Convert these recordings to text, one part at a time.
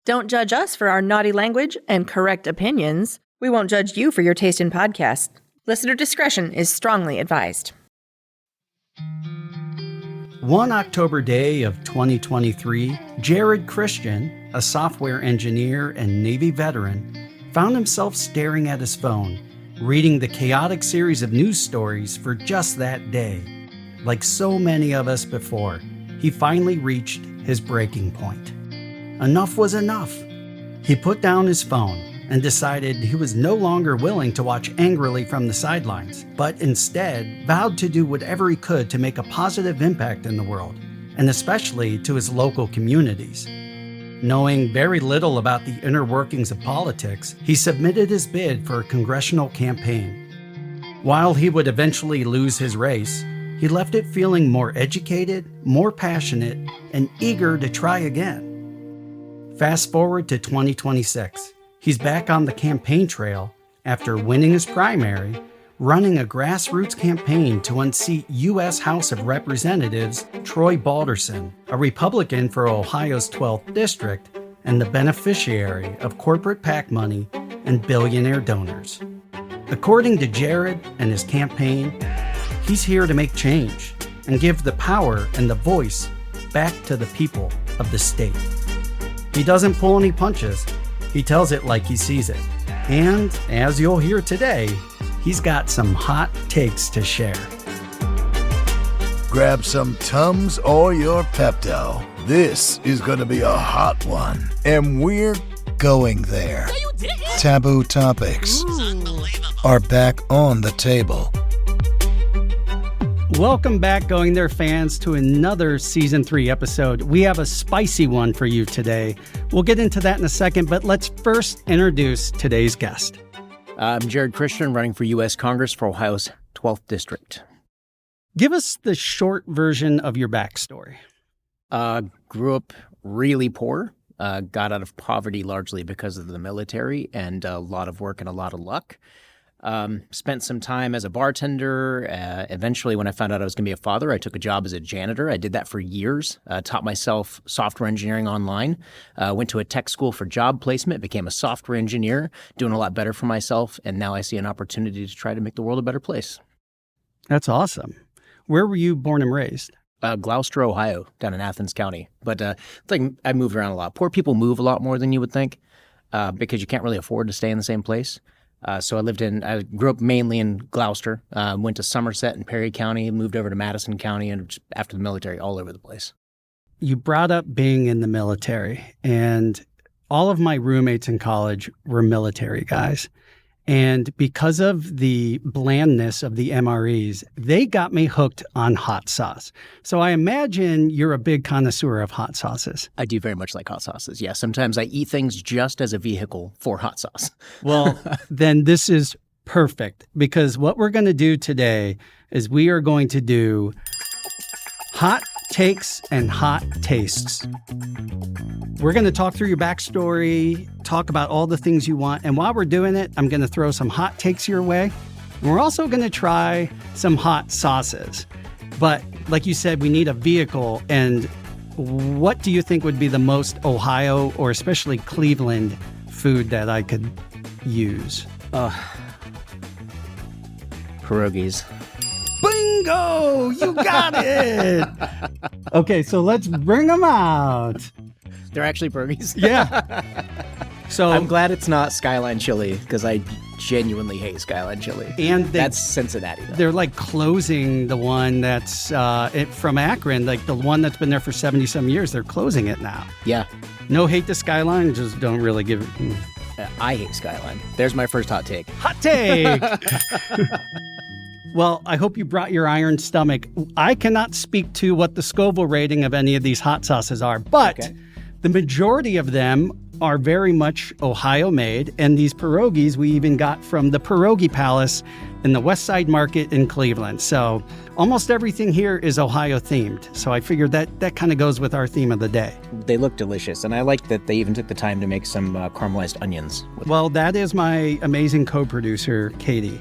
Don't judge us for our naughty language and correct opinions. We won't judge you for your taste in podcasts. Listener discretion is strongly advised. One October day of 2023, Jerrad Christian, a software engineer and Navy veteran, found himself staring at his phone, reading the chaotic series of news stories for just that day. Like so many of us before, he finally reached his breaking point. Enough was enough. He put down his phone and decided he was no longer willing to watch angrily from the sidelines, but instead vowed to do whatever he could to make a positive impact in the world, and especially to his local communities. Knowing very little about the inner workings of politics, he submitted his bid for a congressional campaign. While he would eventually lose his race, he left it feeling more educated, more passionate, and eager to try again. Fast forward to 2026. He's back on the campaign trail after winning his primary, running a grassroots campaign to unseat U.S. House of Representatives Troy Balderson, a Republican for Ohio's 12th district and the beneficiary of corporate PAC money and billionaire donors. According to Jerrad and his campaign, he's here to make change and give the power and the voice back to the people of the state. He doesn't pull any punches. He tells it like he sees it. And, as you'll hear today, he's got some hot takes to share. Grab some Tums or your Pepto. This is going to be a hot one. And we're going there. Taboo topics are back on the table. Welcome back, Going There fans, to another Season 3 episode. We have a spicy one for you today. We'll get into that in a second, but let's first introduce today's guest. I'm Jerrad Christian, running for U.S. Congress for Ohio's 12th District. Give us the short version of your backstory. Grew up really poor, got out of poverty largely because of the military and a lot of work and a lot of luck. Spent some time as a bartender. Eventually, when I found out I was going to be a father, I took a job as a janitor. I did that for years, taught myself software engineering online, went to a tech school for job placement, became a software engineer, doing a lot better for myself, and now I see an opportunity to try to make the world a better place. That's awesome. Where were you born and raised? Gloucester, Ohio, down in Athens County. But it's like I moved around a lot. Poor people move a lot more than you would think because you can't really afford to stay in the same place. So I grew up mainly in Gloucester, went to Somerset and Perry County, moved over to Madison County, and just after the military, all over the place. You brought up being in the military, and all of my roommates in college were military guys. And because of the blandness of the MREs, they got me hooked on hot sauce. So I imagine you're a big connoisseur of hot sauces. I do very much like hot sauces. Yeah, sometimes I eat things just as a vehicle for hot sauce. Well, then this is perfect, because what we're going to do today is we are going to do hot takes and hot tastes. We're going to talk through your backstory, talk about all the things you want. And while we're doing it, I'm going to throw some hot takes your way. And we're also going to try some hot sauces. But like you said, we need a vehicle. And what do you think would be the most Ohio or especially Cleveland food that I could use? Pierogies. Bingo! You got it! Okay, so let's bring them out. They're actually pierogies? Yeah. So I'm glad it's not Skyline chili, because I genuinely hate Skyline chili. And that's Cincinnati, though. They're like closing the one that's from Akron, like the one that's been there for 70-some years. They're closing it now. Yeah. No hate to Skyline, just don't really give it. I hate Skyline. There's my first hot take. Hot take! Well, I hope you brought your iron stomach. I cannot speak to what the Scoville rating of any of these hot sauces are, but the majority of them are very much Ohio-made, and these pierogies we even got from the Pierogi Palace in the West Side Market in Cleveland. So almost everything here is Ohio-themed. So I figured that kind of goes with our theme of the day. They look delicious, and I like that they even took the time to make some caramelized onions. Well, that is my amazing co-producer, Katie.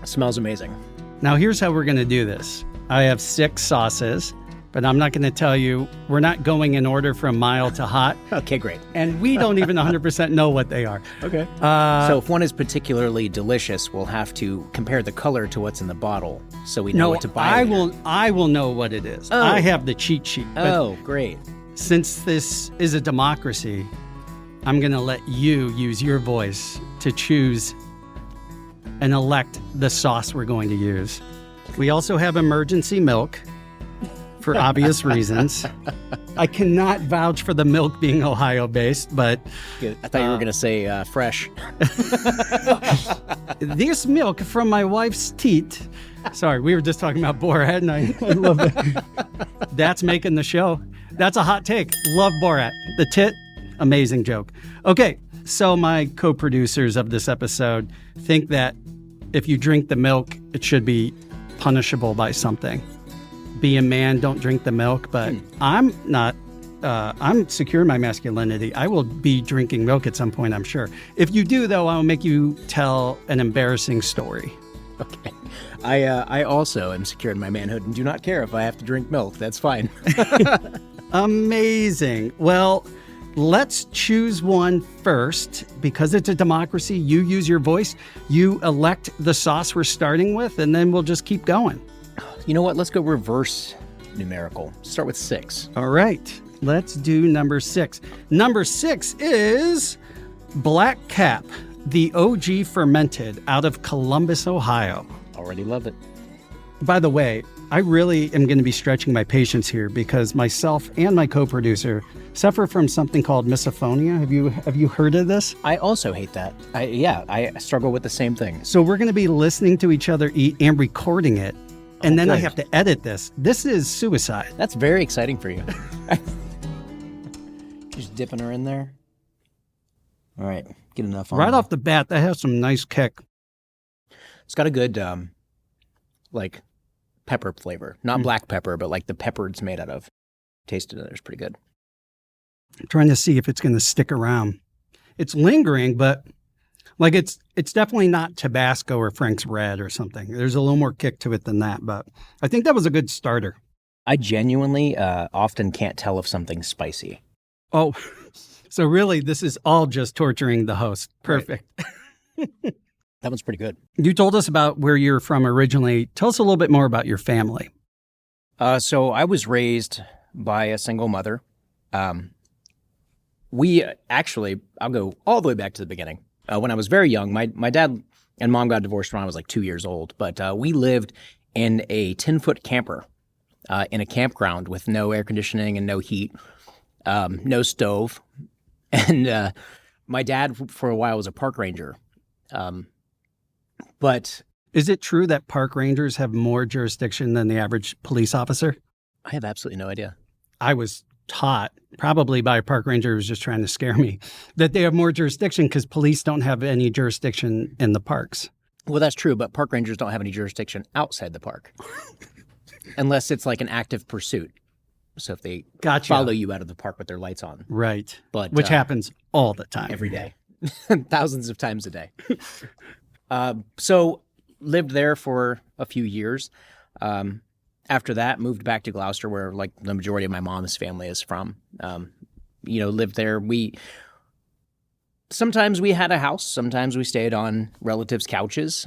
Smells amazing. Now, here's how we're going to do this. I have 6 sauces, but I'm not going to tell you. We're not going in order from mild to hot. Okay, great. And we don't even 100% know what they are. Okay. So if one is particularly delicious, we'll have to compare the color to what's in the bottle so we know what to buy. I will know what it is. Oh. I have the cheat sheet. Oh, great. Since this is a democracy, I'm going to let you use your voice to choose and elect the sauce we're going to use. We also have emergency milk for obvious reasons. I cannot vouch for the milk being Ohio-based, but... I thought you were going to say fresh. This milk from my wife's teat. Sorry, we were just talking about Borat, and I love it. That's making the show. That's a hot take. Love Borat. The tit, amazing joke. Okay, so my co-producers of this episode think that if you drink the milk, it should be punishable by something. Be a man, don't drink the milk, but I'm not. I'm secure in my masculinity. I will be drinking milk at some point, I'm sure. If you do, though, I'll make you tell an embarrassing story. Okay. I also am secure in my manhood and do not care if I have to drink milk. That's fine. Amazing. Well, let's choose one first. Because it's a democracy, you use your voice. You elect the sauce we're starting with, and then we'll just keep going. You know what? Let's go reverse numerical. Start with 6. All right. Let's do number 6. Number 6 is Black Cap, the OG fermented out of Columbus, Ohio. Already love it. By the way, I really am going to be stretching my patience here because myself and my co-producer suffer from something called misophonia. Have you heard of this? I also hate that. I struggle with the same thing. So we're going to be listening to each other eat and recording it. And then I good. have to edit this. This is suicide. That's very exciting for you. Just dipping her in there. All right, get enough on. Right off the bat, that has some nice kick. It's got a good, like, pepper flavor. Not black pepper, but like the pepper it's made out of. Tasted it. It's pretty good. I'm trying to see if it's going to stick around. It's lingering, but like it's definitely not Tabasco or Frank's Red or something. There's a little more kick to it than that, but I think that was a good starter. I genuinely often can't tell if something's spicy. Oh, so really this is all just torturing the host. Perfect. Right. That one's pretty good. You told us about where you're from originally. Tell us a little bit more about your family. So I was raised by a single mother. We actually, I'll go all the way back to the beginning. When I was very young, my dad and mom got divorced when I was like 2 years old. But we lived in a 10-foot camper in a campground with no air conditioning and no heat, no stove. And my dad, for a while, was a park ranger. But is it true that park rangers have more jurisdiction than the average police officer? I have absolutely no idea. I was taught, probably by a park ranger who was just trying to scare me, that they have more jurisdiction because police don't have any jurisdiction in the parks. Well, that's true, but park rangers don't have any jurisdiction outside the park. Unless it's like an active pursuit. So if they follow you out of the park with their lights on. Right. But which happens all the time. Every day. Thousands of times a day. So lived there for a few years. After that, moved back to Gloucester, where like the majority of my mom's family is from. Lived there. Sometimes we had a house. Sometimes we stayed on relatives' couches,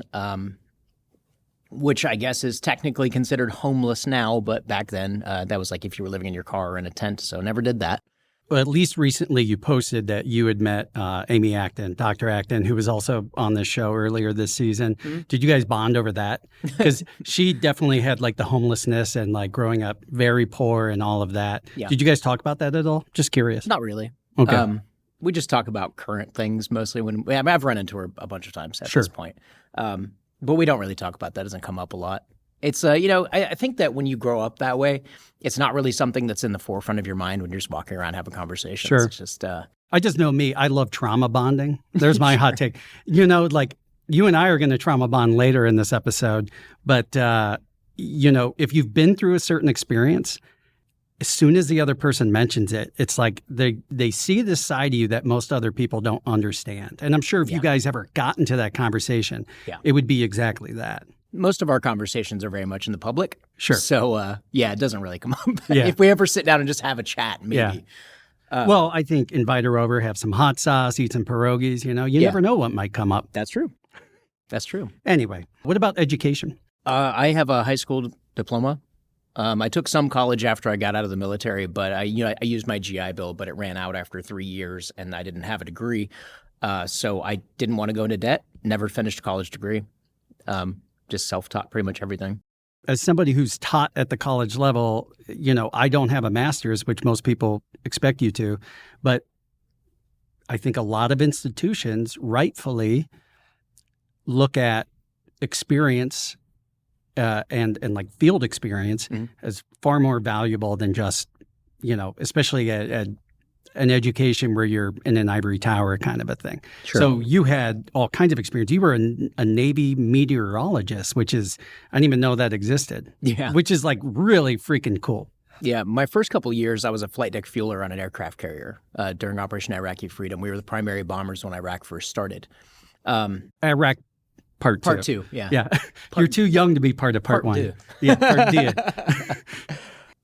which I guess is technically considered homeless now. But back then, that was like if you were living in your car or in a tent. So never did that. Well, at least recently you posted that you had met Amy Acton, Dr. Acton, who was also on this show earlier this season. Mm-hmm. Did you guys bond over that? Because she definitely had like the homelessness and like growing up very poor and all of that. Yeah. Did you guys talk about that at all? Just curious. Not really. Okay. We just talk about current things mostly. I've run into her a bunch of times at this point. But we don't really talk about that. It doesn't come up a lot. It's, I think that when you grow up that way, it's not really something that's in the forefront of your mind when you're just walking around having conversations. Sure. It's just, I just know me. I love trauma bonding. There's my hot take. Like you and I are going to trauma bond later in this episode. But, if you've been through a certain experience, as soon as the other person mentions it, it's like they see this side of you that most other people don't understand. And I'm sure if you guys ever got into that conversation, it would be exactly that. Most of our conversations are very much in the public. Sure. So, it doesn't really come up. Yeah. If we ever sit down and just have a chat, maybe. Yeah. Well, I think invite her over, have some hot sauce, eat some pierogies. You never know what might come up. That's true. That's true. Anyway, what about education? I have a high school diploma. I took some college after I got out of the military, but I used my GI Bill, but it ran out after 3 years, and I didn't have a degree. So I didn't want to go into debt. Never finished a college degree. Just self-taught pretty much everything. As somebody who's taught at the college level, I don't have a master's, which most people expect you to, but I think a lot of institutions rightfully look at experience and like field experience as far more valuable than just, especially at an education where you're in an ivory tower kind of a thing. Sure. So you had all kinds of experience. You were a Navy meteorologist, which is, I didn't even know that existed. Yeah. Which is like really freaking cool. Yeah. My first couple of years, I was a flight deck fueler on an aircraft carrier during Operation Iraqi Freedom. We were the primary bombers when Iraq first started. Iraq Part two. Part two, yeah. Yeah. You're too young to be part of part one. two. Yeah, part two.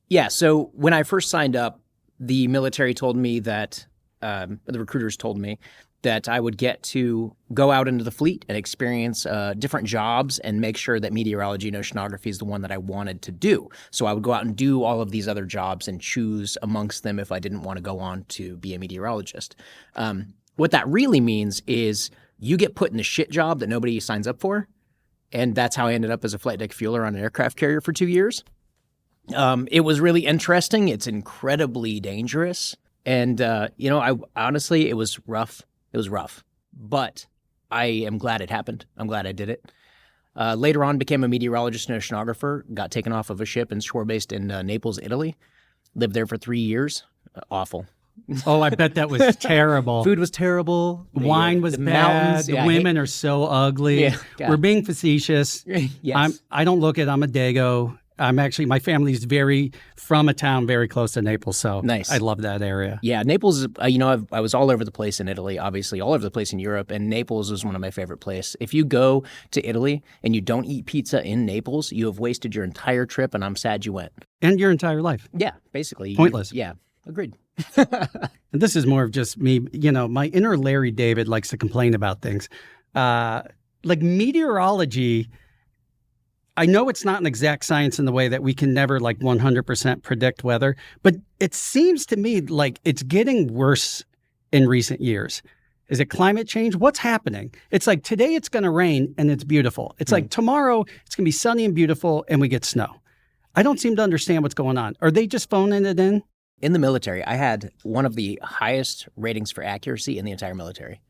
Yeah. So when I first signed up, the military told me that, the recruiters told me that I would get to go out into the fleet and experience different jobs and make sure that meteorology and oceanography is the one that I wanted to do. So I would go out and do all of these other jobs and choose amongst them if I didn't want to go on to be a meteorologist. What that really means is you get put in the shit job that nobody signs up for. And that's how I ended up as a flight deck fueler on an aircraft carrier for 2 years. It was really interesting. It's incredibly dangerous. And, I honestly, it was rough. It was rough. But I am glad it happened. I'm glad I did it. Later on, became a meteorologist and oceanographer. Got taken off of a ship and shore-based in Naples, Italy. Lived there for 3 years. Awful. Oh, I bet that was terrible. Food was terrible. Wine was bad. The women are so ugly. Yeah, We're being facetious. Yes. I don't look it. I'm a Dago. My family's from a town very close to Naples, so nice. I love that area. Yeah, Naples, I was all over the place in Italy, obviously, all over the place in Europe, and Naples is one of my favorite places. If you go to Italy and you don't eat pizza in Naples, you have wasted your entire trip, and I'm sad you went. And your entire life. Yeah, basically. Pointless. Yeah, agreed. And this is more of just me, my inner Larry David likes to complain about things. Like meteorology, I know it's not an exact science in the way that we can never 100% predict weather, but it seems to me like it's getting worse in recent years. Is it climate change? What's happening? It's like today it's going to rain and it's beautiful. It's like tomorrow it's going to be sunny and beautiful and we get snow. I don't seem to understand what's going on. Are they just phoning it in? In the military, I had one of the highest ratings for accuracy in the entire military.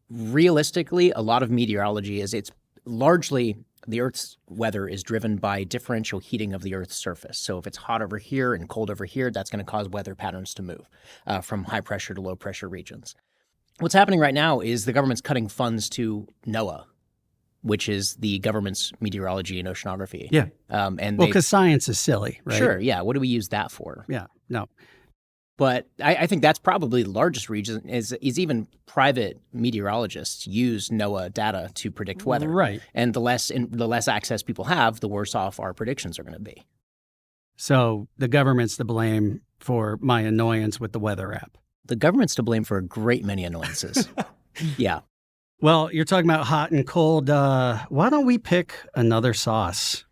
Realistically, a lot of meteorology it's largely the Earth's weather is driven by differential heating of the Earth's surface. So if it's hot over here and cold over here, that's going to cause weather patterns to move from high pressure to low pressure regions. What's happening right now is the government's cutting funds to NOAA, which is the government's meteorology and oceanography. Yeah. Because science is silly, right? Sure, yeah. What do we use that for? Yeah, no. But I think that's probably the largest reason is even private meteorologists use NOAA data to predict weather. Right. And the less access people have, the worse off our predictions are going to be. So the government's to blame for my annoyance with the weather app. The government's to blame for a great many annoyances. Yeah. Well, you're talking about hot and cold. Why don't we pick another sauce?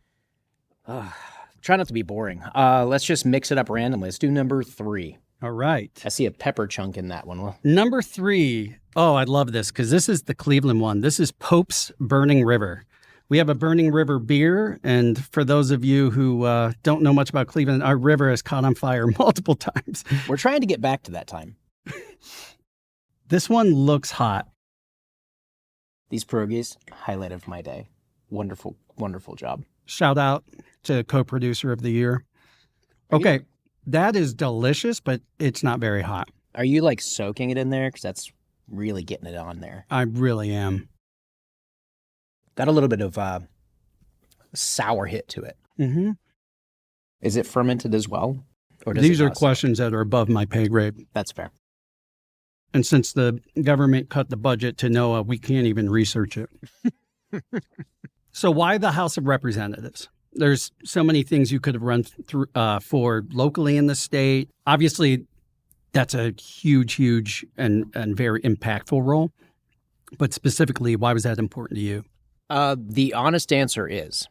Try not to be boring. Let's just mix it up randomly. Let's do number 3. All right. I see a pepper chunk in that one. Number 3. Oh, I love this because this is the Cleveland one. This is Pope's Burning River. We have a Burning River beer. And for those of you who don't know much about Cleveland, our river has caught on fire multiple times. We're trying to get back to that time. This one looks hot. These pierogies, highlight of my day. Wonderful, wonderful job. Shout out to co-producer of the year. Okay, that is delicious, but it's not very hot. Are you soaking it in there? Because that's really getting it on there. I really am. Got a little bit of sour hit to it. Mm-hmm. Is it fermented as well? Or does These it are not? questions that are above my pay grade. That's fair. And since the government cut the budget to NOAA, we can't even research it. So why the House of Representatives? There's so many things you could have run through for locally in the state. Obviously, that's a huge and very impactful role. But specifically, why was that important to you? The honest answer is,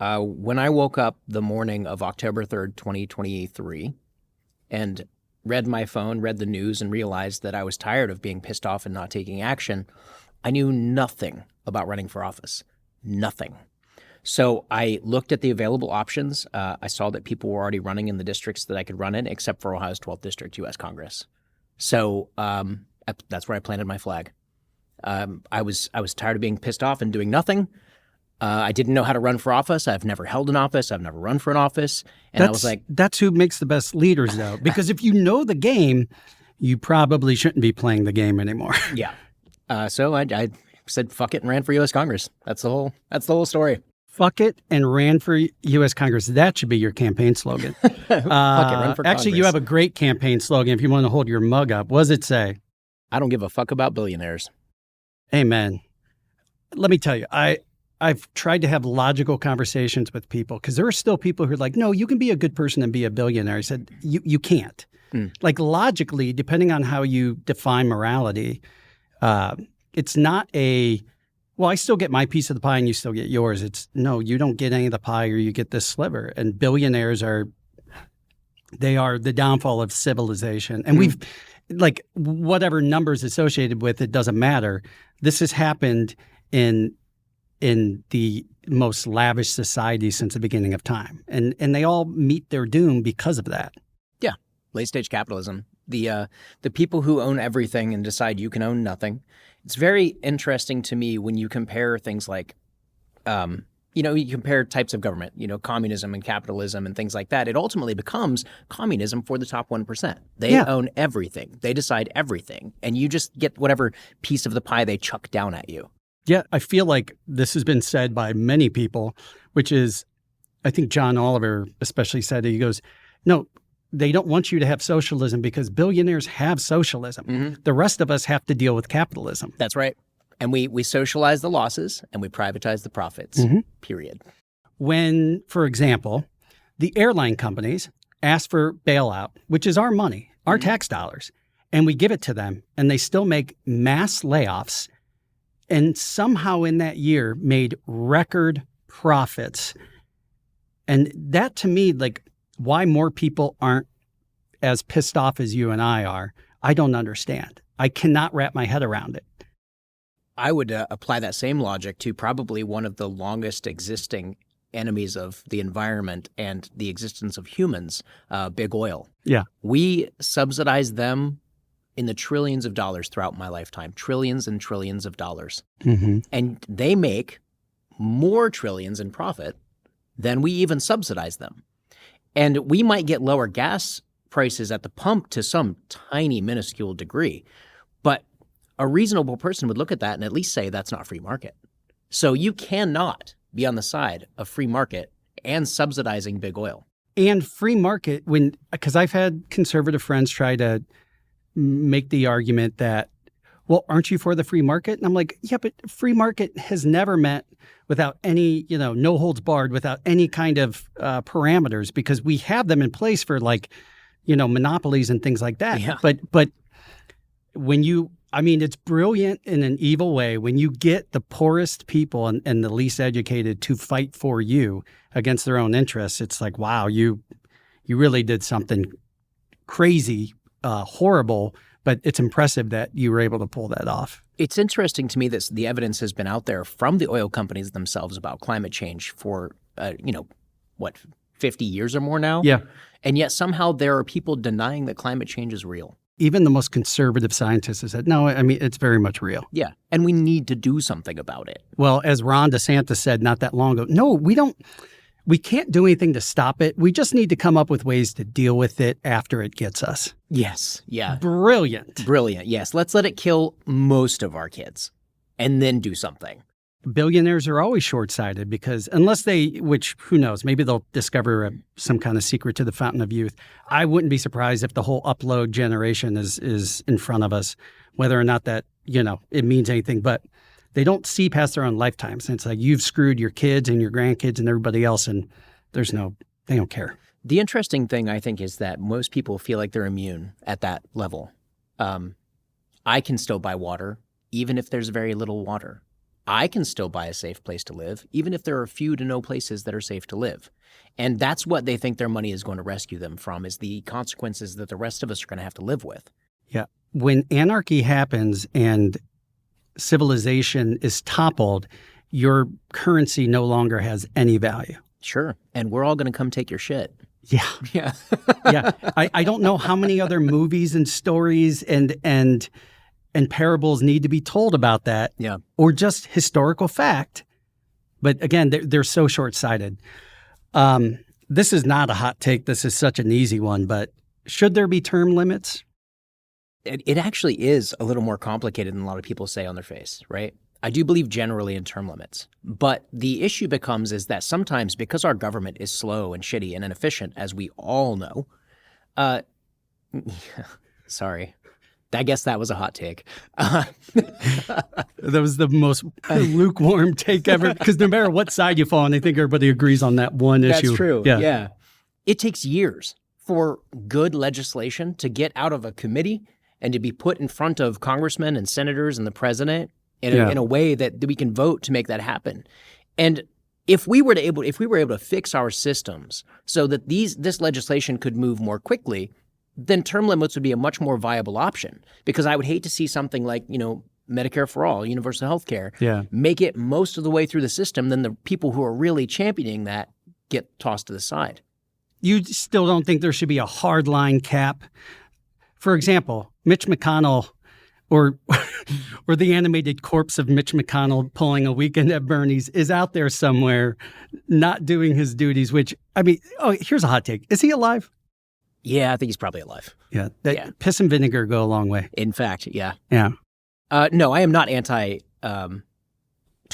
when I woke up the morning of October 3rd, 2023, and read my phone, read the news, and realized that I was tired of being pissed off and not taking action, I knew nothing about running for office. Nothing. So I looked at the available options. I saw that people were already running in the districts that I could run in, except for Ohio's 12th District, U.S. Congress. So that's where I planted my flag. I was tired of being pissed off and doing nothing. I didn't know how to run for office. I've never held an office. I've never run for an office. And I was like... That's who makes the best leaders, though. Because if you know the game, you probably shouldn't be playing the game anymore. Yeah. So I said, fuck it, and ran for U.S. Congress. That's the whole story. Fuck it and ran for U.S. Congress. That should be your campaign slogan. Fuck it, run for Actually, Congress. you have a great campaign slogan if you want to hold your mug up. What does it say? I don't give a fuck about billionaires. Amen. Let me tell you, I've tried to have logical conversations with people because there are still people who are like, no, you can be a good person and be a billionaire. I said, you can't. Like logically, depending on how you define morality, it's not well, I still get my piece of the pie and you still get yours. It's no, you don't get any of the pie or you get this sliver. And billionaires they are the downfall of civilization. And we've like whatever numbers associated with it doesn't matter. This has happened in the most lavish society since the beginning of time. And they all meet their doom because of that. Yeah. Late stage capitalism. The people who own everything and decide you can own nothing. It's very interesting to me when you compare things like, you compare types of government, communism and capitalism and things like that. It ultimately becomes communism for the top 1%. They own everything. They decide everything. And you just get whatever piece of the pie they chuck down at you. Yeah, I feel like this has been said by many people, which is, I think John Oliver especially said it. He goes, no, they don't want you to have socialism because billionaires have socialism. Mm-hmm. The rest of us have to deal with capitalism. That's right. And we socialize the losses and we privatize the profits, period. When, for example, the airline companies ask for bailout, which is our money, our tax dollars, and we give it to them, and they still make mass layoffs, and somehow in that year made record profits. And that to me, like why more people aren't as pissed off as you and I are, I don't understand. I cannot wrap my head around it. I would apply that same logic to probably one of the longest existing enemies of the environment and the existence of humans, big oil. Yeah. We subsidize them in the trillions of dollars throughout my lifetime, trillions and trillions of dollars. Mm-hmm. And they make more trillions in profit than we even subsidize them. And we might get lower gas prices at the pump to some tiny, minuscule degree. But a reasonable person would look at that and at least say that's not free market. So you cannot be on the side of free market and subsidizing big oil. And free market, because I've had conservative friends try to make the argument that, well, aren't you for the free market? And I'm like, yeah, but free market has never meant without any, no holds barred, without any kind of parameters, because we have them in place for monopolies and things like that. Yeah. But when it's brilliant in an evil way when you get the poorest people and the least educated to fight for you against their own interests. It's like, wow, you really did something crazy, horrible, but it's impressive that you were able to pull that off. It's interesting to me that the evidence has been out there from the oil companies themselves about climate change for, 50 years or more now? Yeah. And yet somehow there are people denying that climate change is real. Even the most conservative scientists have said, no, it's very much real. Yeah. And we need to do something about it. Well, as Ron DeSantis said not that long ago, no, we can't do anything to stop it. We just need to come up with ways to deal with it after it gets us. Yes. Yeah. Brilliant. Yes. Let's let it kill most of our kids and then do something. Billionaires are always short-sighted because unless which who knows, maybe they'll discover some kind of secret to the fountain of youth. I wouldn't be surprised if the whole upload generation is in front of us, whether or not that, it means anything. But they don't see past their own lifetimes. And it's like you've screwed your kids and your grandkids and everybody else, and they don't care. The interesting thing, I think, is that most people feel like they're immune at that level. I can still buy water, even if there's very little water. I can still buy a safe place to live, even if there are few to no places that are safe to live. And that's what they think their money is going to rescue them from, is the consequences that the rest of us are going to have to live with. Yeah. When anarchy happens and civilization is toppled, your currency no longer has any value. Sure. And we're all going to come take your shit. Yeah. Yeah. Yeah. I don't know how many other movies and stories and parables need to be told about that. Yeah. Or just historical fact. But again, they're so short-sighted. This is not a hot take. This is such an easy one. But should there be term limits? It actually is a little more complicated than a lot of people say on their face, right? I do believe generally in term limits. But the issue becomes is that sometimes because our government is slow and shitty and inefficient, as we all know, sorry. I guess that was a hot take. That was the most lukewarm take ever, because no matter what side you fall on, I think everybody agrees on that one issue. That's true. Yeah. It takes years for good legislation to get out of a committee and to be put in front of congressmen and senators and the president in a way that we can vote to make that happen. And if we were able to fix our systems so that this legislation could move more quickly, then term limits would be a much more viable option. Because I would hate to see something like, Medicare for all, universal health care, make it most of the way through the system, then the people who are really championing that get tossed to the side. You still don't think there should be a hard line cap? For example, Mitch McConnell or the animated corpse of Mitch McConnell pulling a weekend at Bernie's is out there somewhere not doing his duties, which, here's a hot take. Is he alive? Yeah, I think he's probably alive. Yeah. Piss and vinegar go a long way. In fact, yeah. Yeah. No, I am not anti-term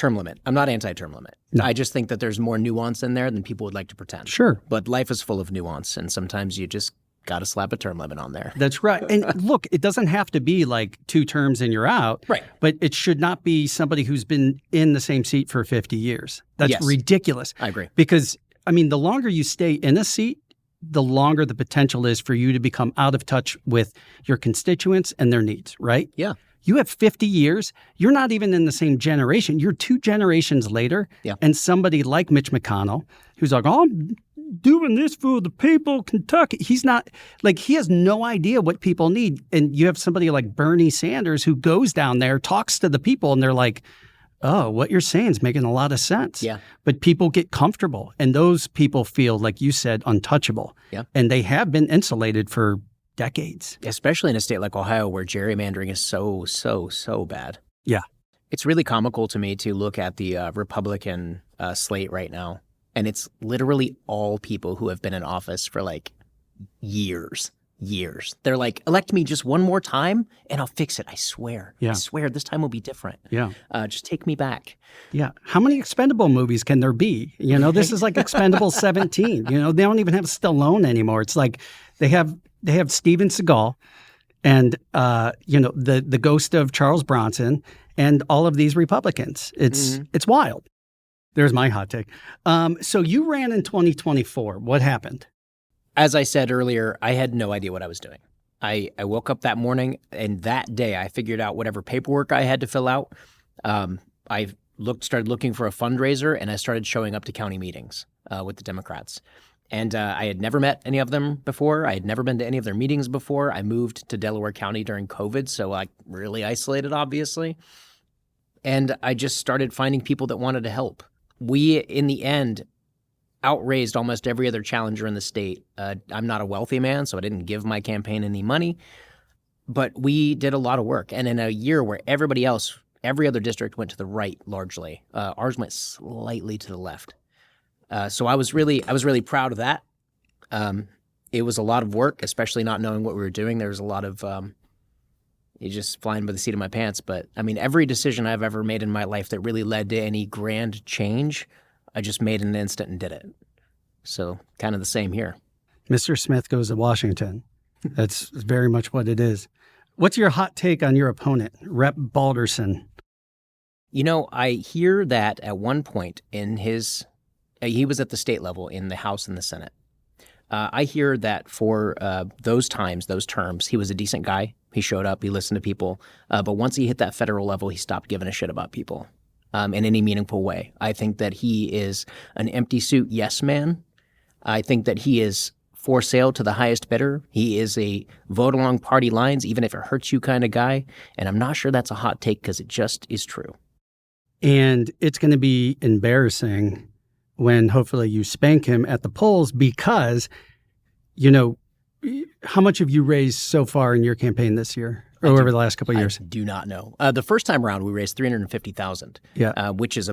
limit. I'm not anti-term limit. No. I just think that there's more nuance in there than people would like to pretend. Sure. But life is full of nuance, and sometimes you just got to slap a term limit on there. That's right. And look, it doesn't have to be like 2 terms and you're out. Right. But it should not be somebody who's been in the same seat for 50 years. That's ridiculous. I agree. Because, the longer you stay in a seat, the longer the potential is for you to become out of touch with your constituents and their needs, right? Yeah. You have 50 years. You're not even in the same generation. You're 2 generations later. Yeah. And somebody like Mitch McConnell, who's like, I'm doing this for the people of Kentucky. He's not, he has no idea what people need. And you have somebody like Bernie Sanders who goes down there, talks to the people, and they're like, oh, what you're saying is making a lot of sense. Yeah. But people get comfortable, and those people feel, like you said, untouchable. Yeah. And they have been insulated for decades. Especially in a state like Ohio where gerrymandering is so bad. Yeah. It's really comical to me to look at the Republican slate right now. And it's literally all people who have been in office for years. They're like, elect me just one more time and I'll fix it. I swear. Yeah. I swear this time will be different. Yeah. Just take me back. Yeah. How many Expendable movies can there be? This is like Expendable 17. They don't even have Stallone anymore. It's like they have Steven Seagal and, the ghost of Charles Bronson and all of these Republicans. It's wild. There's my hot take. So you ran in 2024. What happened? As I said earlier, I had no idea what I was doing. I woke up that morning, and that day I figured out whatever paperwork I had to fill out. I started looking for a fundraiser, and I started showing up to county meetings with the Democrats. And I had never met any of them before. I had never been to any of their meetings before. I moved to Delaware County during COVID, so I really isolated, obviously. And I just started finding people that wanted to help. We, in the end, outraised almost every other challenger in the state. I'm not a wealthy man, so I didn't give my campaign any money. But we did a lot of work. And in a year where every other district went to the right largely, ours went slightly to the left. So I was really proud of that. It was a lot of work, especially not knowing what we were doing. There was a lot of you just flying by the seat of my pants. But every decision I've ever made in my life that really led to any grand change, I just made in an instant and did it. So kind of the same here. Mr. Smith goes to Washington. That's very much what it is. What's your hot take on your opponent, Rep. Balderson? I hear that at one point in he was at the state level in the House and the Senate. I hear that for those terms, he was a decent guy. He showed up, he listened to people. But once he hit that federal level, he stopped giving a shit about people in any meaningful way. I think that he is an empty suit yes man. I think that he is for sale to the highest bidder. He is a vote along party lines, even if it hurts you kind of guy. And I'm not sure that's a hot take because it just is true. And it's going to be embarrassing when hopefully you spank him at the polls because, how much have you raised so far in your campaign this year or over the last couple of years? I do not know. The first time around, we raised $350,000, which is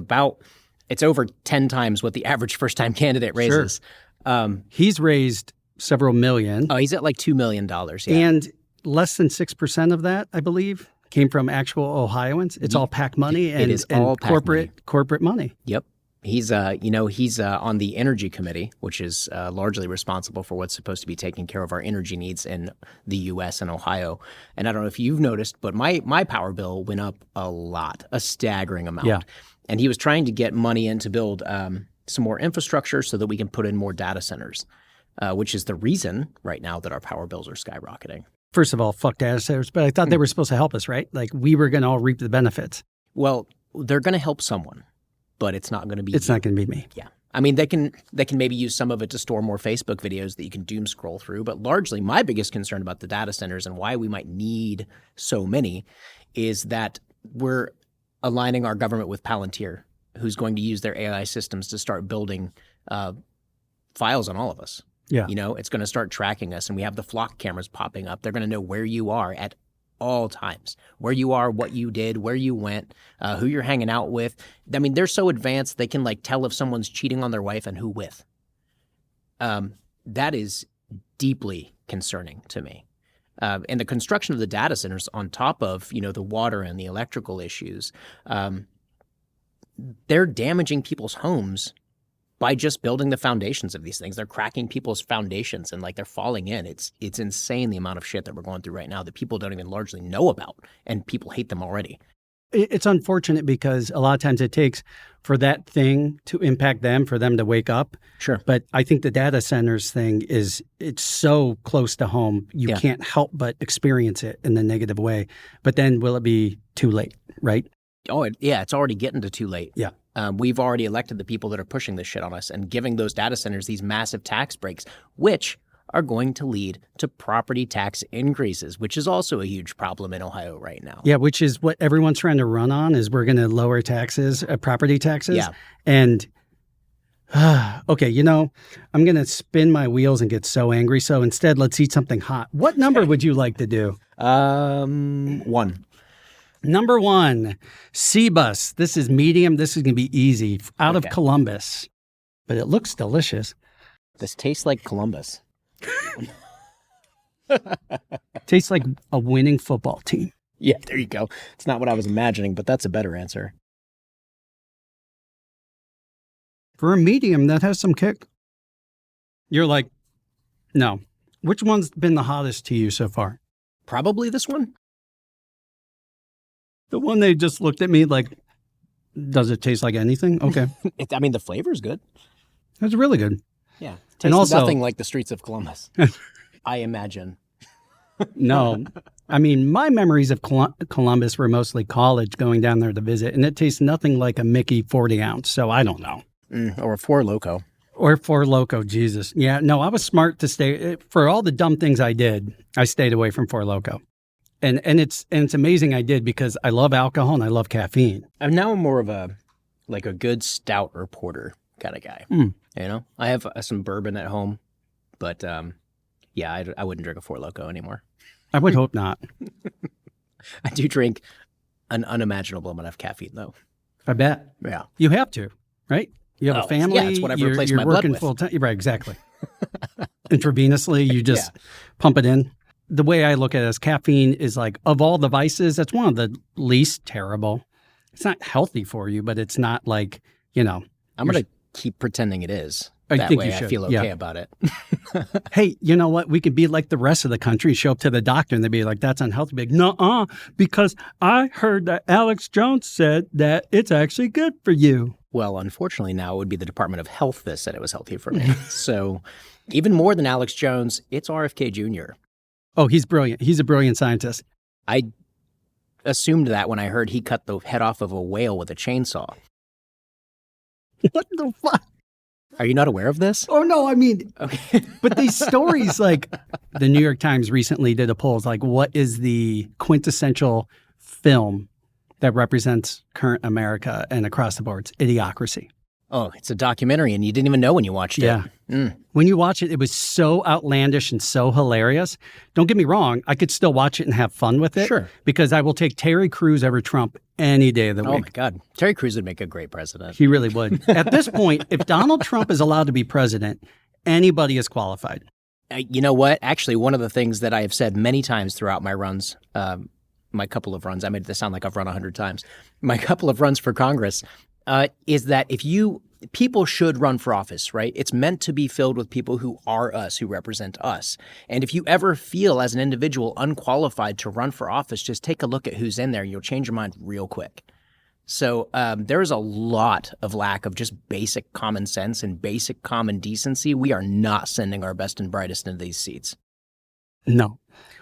it's over 10 times what the average first-time candidate raises. Sure. He's raised several million. Oh, he's at like $2 million, yeah. And less than 6% of that, I believe, came from actual Ohioans. It's all PAC money and, it is all corporate money. Yep. He's on the energy committee, which is largely responsible for what's supposed to be taking care of our energy needs in the U.S. and Ohio. And I don't know if you've noticed, but my power bill went up a lot, a staggering amount. Yeah. And he was trying to get money in to build some more infrastructure so that we can put in more data centers, which is the reason right now that our power bills are skyrocketing. First of all, fuck data centers, but I thought they were supposed to help us, right? Like we were going to all reap the benefits. Well, they're going to help someone. But it's not going to be. It's not going to be me. Yeah, I mean they can maybe use some of it to store more Facebook videos that you can doom scroll through. But largely, my biggest concern about the data centers and why we might need so many is that we're aligning our government with Palantir, who's going to use their AI systems to start building files on all of us. Yeah, it's going to start tracking us, and we have the flock cameras popping up. They're going to know where you are at all times, where you are, what you did, where you went, who you're hanging out with. I mean, they're so advanced they can tell if someone's cheating on their wife and who with. That is deeply concerning to me. And the construction of the data centers on top of, the water and the electrical issues, they're damaging people's homes by just building the foundations of these things. They're cracking people's foundations and they're falling in. It's insane the amount of shit that we're going through right now that people don't even largely know about, and people hate them already. It's unfortunate because a lot of times it takes for that thing to impact them, for them to wake up. Sure. But I think the data centers thing it's so close to home. You can't help but experience it in the negative way. But then will it be too late, right? Oh, it's already getting to too late. Yeah. We've already elected the people that are pushing this shit on us and giving those data centers these massive tax breaks, which are going to lead to property tax increases, which is also a huge problem in Ohio right now. Yeah, which is what everyone's trying to run on is we're going to lower taxes, property taxes. Yeah. And, okay, I'm going to spin my wheels and get so angry. So instead, let's eat something hot. What number would you like to do? 1. Number 1, C-Bus. This is medium. This is going to be easy. Out of Columbus. But it looks delicious. This tastes like Columbus. Tastes like a winning football team. Yeah, there you go. It's not what I was imagining, but that's a better answer. For a medium, that has some kick. You're like, no. Which one's been the hottest to you so far? Probably this one. The one they just looked at me like, does it taste like anything? Okay. The flavor's good. It's really good. Yeah. And also nothing like the streets of Columbus, I imagine. No. My memories of Columbus were mostly college going down there to visit, and it tastes nothing like a Mickey 40 ounce. So I don't know. Or a Four Loko. Or Four Loko, Jesus. Yeah, no, I was smart to stay. For all the dumb things I did, I stayed away from Four Loko. And it's amazing I did because I love alcohol and I love caffeine. I'm now more of a good stout or porter kind of guy. I have some bourbon at home, but I wouldn't drink a Four Loko anymore. I would hope not. I do drink an unimaginable amount of caffeine though. I bet. Yeah. You have to, right? You have a family. Yeah, it's what I've replaced my blood with. You're working full time. Right, exactly. Intravenously, you just pump it in. The way I look at it is caffeine is of all the vices, that's one of the least terrible. It's not healthy for you, but it's not I'm going to keep pretending it is. I That think way you I should, feel yeah. okay about it. Hey, you know what? We could be like the rest of the country, show up to the doctor and they'd be like, that's unhealthy. Be like, nuh-uh, because I heard that Alex Jones said that it's actually good for you. Well, unfortunately, now it would be the Department of Health that said it was healthy for me. So even more than Alex Jones, it's RFK Jr. Oh, he's brilliant. He's a brilliant scientist. I assumed that when I heard he cut the head off of a whale with a chainsaw. What the fuck? Are you not aware of this? Oh, no, I mean, Okay. but these stories, like the New York Times recently did a poll, it's like, what is the quintessential film that represents current America and across the board? It's Idiocracy. Oh, it's a documentary and you didn't even know when you watched it. Yeah. When you watch it, it was so outlandish and so hilarious. Don't get me wrong. I could still watch it and have fun with it. Sure. Because I will take Terry Crews over Trump any day of the Oh, week. my God. Terry Crews would make a great president. He really would. At this point, if Donald Trump is allowed to be president, anybody is qualified. You know what? Actually, one of the things that I have said many times throughout my runs, my couple of runs, I made this sound like I've run 100 times, my couple of runs for Congress, is that people should run for office, right? It's meant to be filled with people who are us, who represent us. And if you ever feel as an individual unqualified to run for office, just take a look at who's in there and you'll change your mind real quick. So there is a lot of lack of just basic common sense and basic common decency. We are not sending our best and brightest into these seats. No.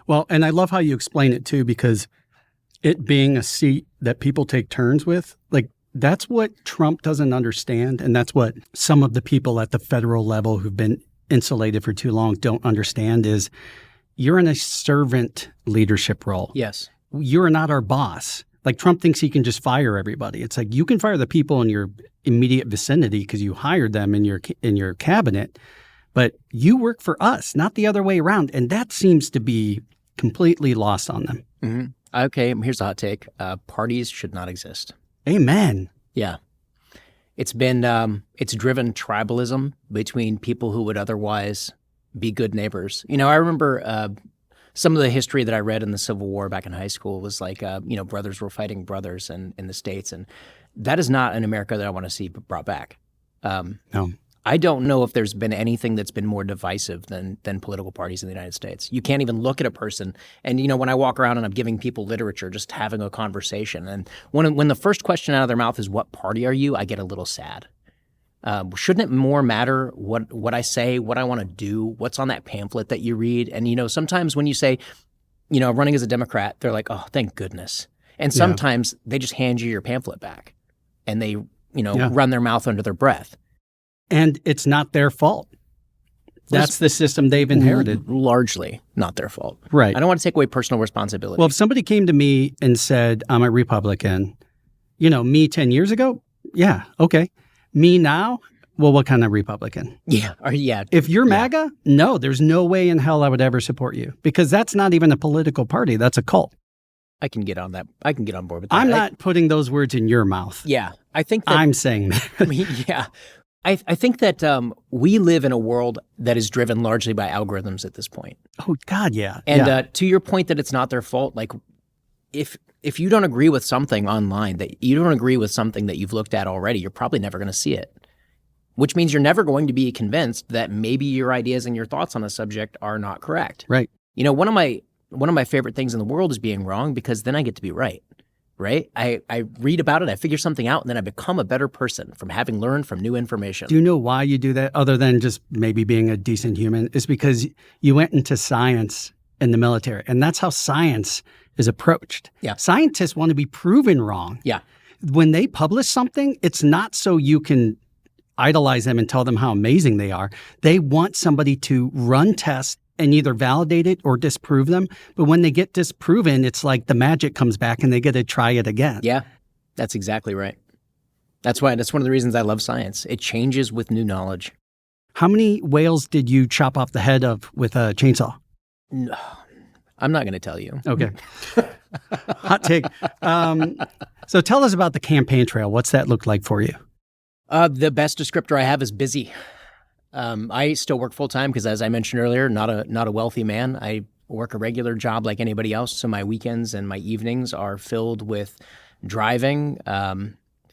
Well, and I love how you explain it too, because it being a seat that people take turns with, like, that's what Trump doesn't understand. And that's what some of the people at the federal level who've been insulated for too long don't understand is you're in a servant leadership role. Yes. You're not our boss. Like Trump thinks he can just fire everybody. It's like you can fire the people in your immediate vicinity because you hired them in your cabinet, but you work for us, not the other way around. And that seems to be completely lost on them. Mm-hmm. Okay, here's a hot take. Parties should not exist. Amen. Yeah. It's been, it's driven tribalism between people who would otherwise be good neighbors. You know, I remember some of the history that I read in the Civil War back in high school was like, brothers were fighting brothers in the States. And that is not an America that I want to see brought back. No. I don't know if there's been anything that's been more divisive than political parties in the United States. You can't even look at a person. And, you know, when I walk around and I'm giving people literature, just having a conversation, and when the first question out of their mouth is, what party are you? I get a little sad. Shouldn't it more matter what I say, what I want to do, what's on that pamphlet that you read? And, you know, sometimes when you say, you know, running as a Democrat, they're like, oh, thank goodness. And sometimes they just hand you your pamphlet back and they, run their mouth under their breath. And it's not their fault. That's the system they've inherited. Largely not their fault. Right. I don't want to take away personal responsibility. Well, if somebody came to me and said, I'm a Republican, me 10 years ago, yeah, okay. Me now, well, what kind of Republican? Yeah. If you're MAGA, no, there's no way in hell I would ever support you because that's not even a political party. That's a cult. I can get on that. I can get on board with that. I'm not putting those words in your mouth. Yeah. I think that, I'm saying that. Yeah. I think that we live in a world that is driven largely by algorithms at this point. Oh, God, yeah. And to your point that it's not their fault, like if you don't agree with something online, that you don't agree with something that you've looked at already, you're probably never going to see it, which means you're never going to be convinced that maybe your ideas and your thoughts on a subject are not correct. Right. You know, one of my favorite things in the world is being wrong because then I get to be right. Right? I read about it, I figure something out, and then I become a better person from having learned from new information. Do you know why you do that other than just maybe being a decent human? It's because you went into science in the military, and that's how science is approached. Yeah. Scientists want to be proven wrong. Yeah. When they publish something, it's not so you can idolize them and tell them how amazing they are. They want somebody to run tests and either validate it or disprove them. But when they get disproven, it's like the magic comes back and they get to try it again. Yeah, that's exactly right. That's one of the reasons I love science. It changes with new knowledge. How many whales did you chop off the head of with a chainsaw? No, I'm not going to tell you. Okay. Hot take. So tell us about the campaign trail. What's that look like for you? The best descriptor I have is busy. I still work full time because, as I mentioned earlier, not a wealthy man. I work a regular job like anybody else, so my weekends and my evenings are filled with driving,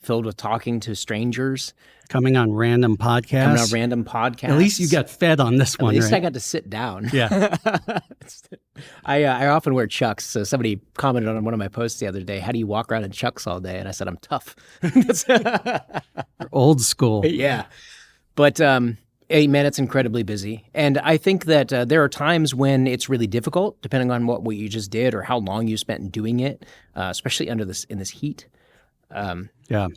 filled with talking to strangers. Coming on random podcasts. At least you got fed on this one, At least right? I got to sit down. Yeah. I often wear Chucks. So somebody commented on one of my posts the other day, how do you walk around in Chucks all day? And I said, I'm tough. Old school. Yeah. But, hey, man, it's incredibly busy. And I think that there are times when it's really difficult, depending on what you just did or how long you spent doing it, especially in this heat. Yeah.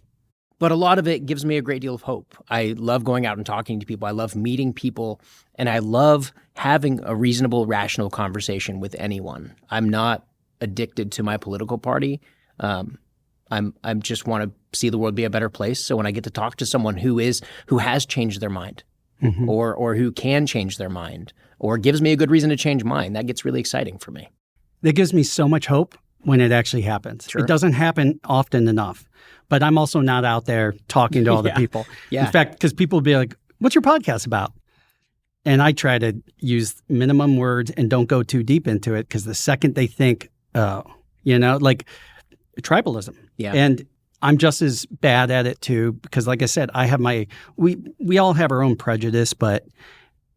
But a lot of it gives me a great deal of hope. I love going out and talking to people. I love meeting people, and I love having a reasonable, rational conversation with anyone. I'm not addicted to my political party. I just want to see the world be a better place. So when I get to talk to someone who has changed their mind, or who can change their mind, or gives me a good reason to change mine, that gets really exciting for me. That gives me so much hope when it actually happens. Sure. It doesn't happen often enough. But I'm also not out there talking to all the people. Yeah. In fact, because people will be like, what's your podcast about? And I try to use minimum words and don't go too deep into it, because the second they think, like tribalism. Yeah. And I'm just as bad at it too, because like I said, I have we all have our own prejudice, but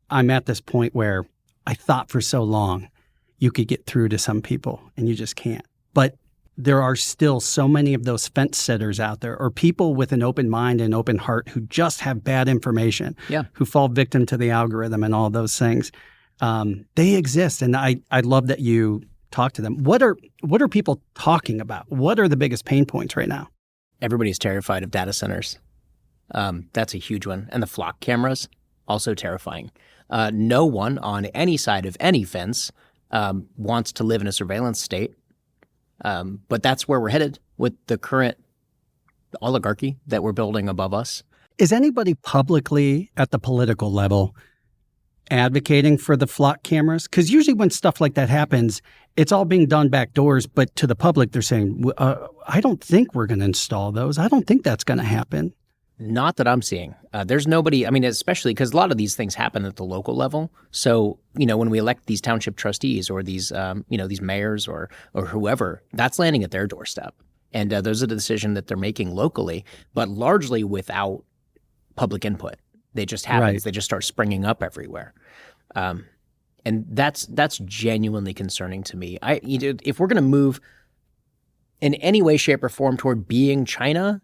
I'm at this point where I thought for so long you could get through to some people and you just can't. But there are still so many of those fence sitters out there, or people with an open mind and open heart who just have bad information, who fall victim to the algorithm and all those things. They exist, and I love that you talk to them. What are people talking about? What are the biggest pain points right now? Everybody's terrified of data centers. That's a huge one. And the flock cameras, also terrifying. No one on any side of any fence wants to live in a surveillance state. But that's where we're headed with the current oligarchy that we're building above us. Is anybody publicly at the political level advocating for the flock cameras? Because usually when stuff like that happens, it's all being done back doors. But to the public, they're saying, I don't think we're going to install those. I don't think that's going to happen. Not that I'm seeing. There's nobody, especially because a lot of these things happen at the local level. So, when we elect these township trustees or these, these mayors or whoever, that's landing at their doorstep. And those are the decisions that they're making locally, but largely without public input. They just happen. Right. They just start springing up everywhere. And that's genuinely concerning to me. If we're going to move in any way, shape, or form toward being China,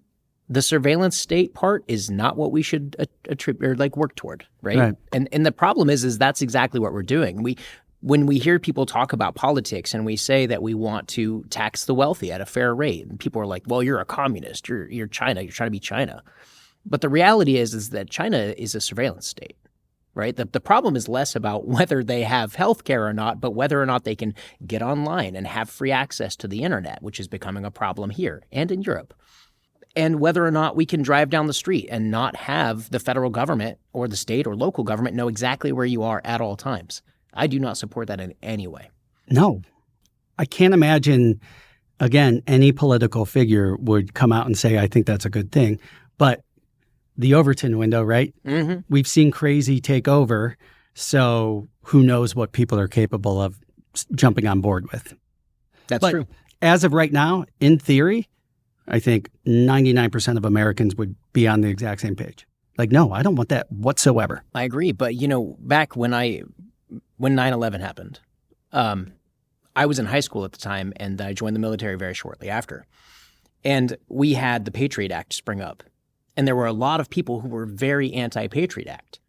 the surveillance state part is not what we should attribute or work toward, right? And the problem is that's exactly what we're doing. When we hear people talk about politics and we say that we want to tax the wealthy at a fair rate, and people are like, "Well, you're a communist. You're China. You're trying to be China." But the reality is that China is a surveillance state, right? The problem is less about whether they have health care or not, but whether or not they can get online and have free access to the internet, which is becoming a problem here and in Europe. And whether or not we can drive down the street and not have the federal government or the state or local government know exactly where you are at all times. I do not support that in any way. No. I can't imagine, again, any political figure would come out and say, I think that's a good thing. But the Overton window, right? Mm-hmm. We've seen crazy take over. So who knows what people are capable of jumping on board with. That's but true. As of right now, in theory, I think 99% of Americans would be on the exact same page. No, I don't want that whatsoever. I agree. But, back when 9/11 happened, I was in high school at the time, and I joined the military very shortly after. And we had the Patriot Act spring up. And there were a lot of people who were very anti-Patriot Act.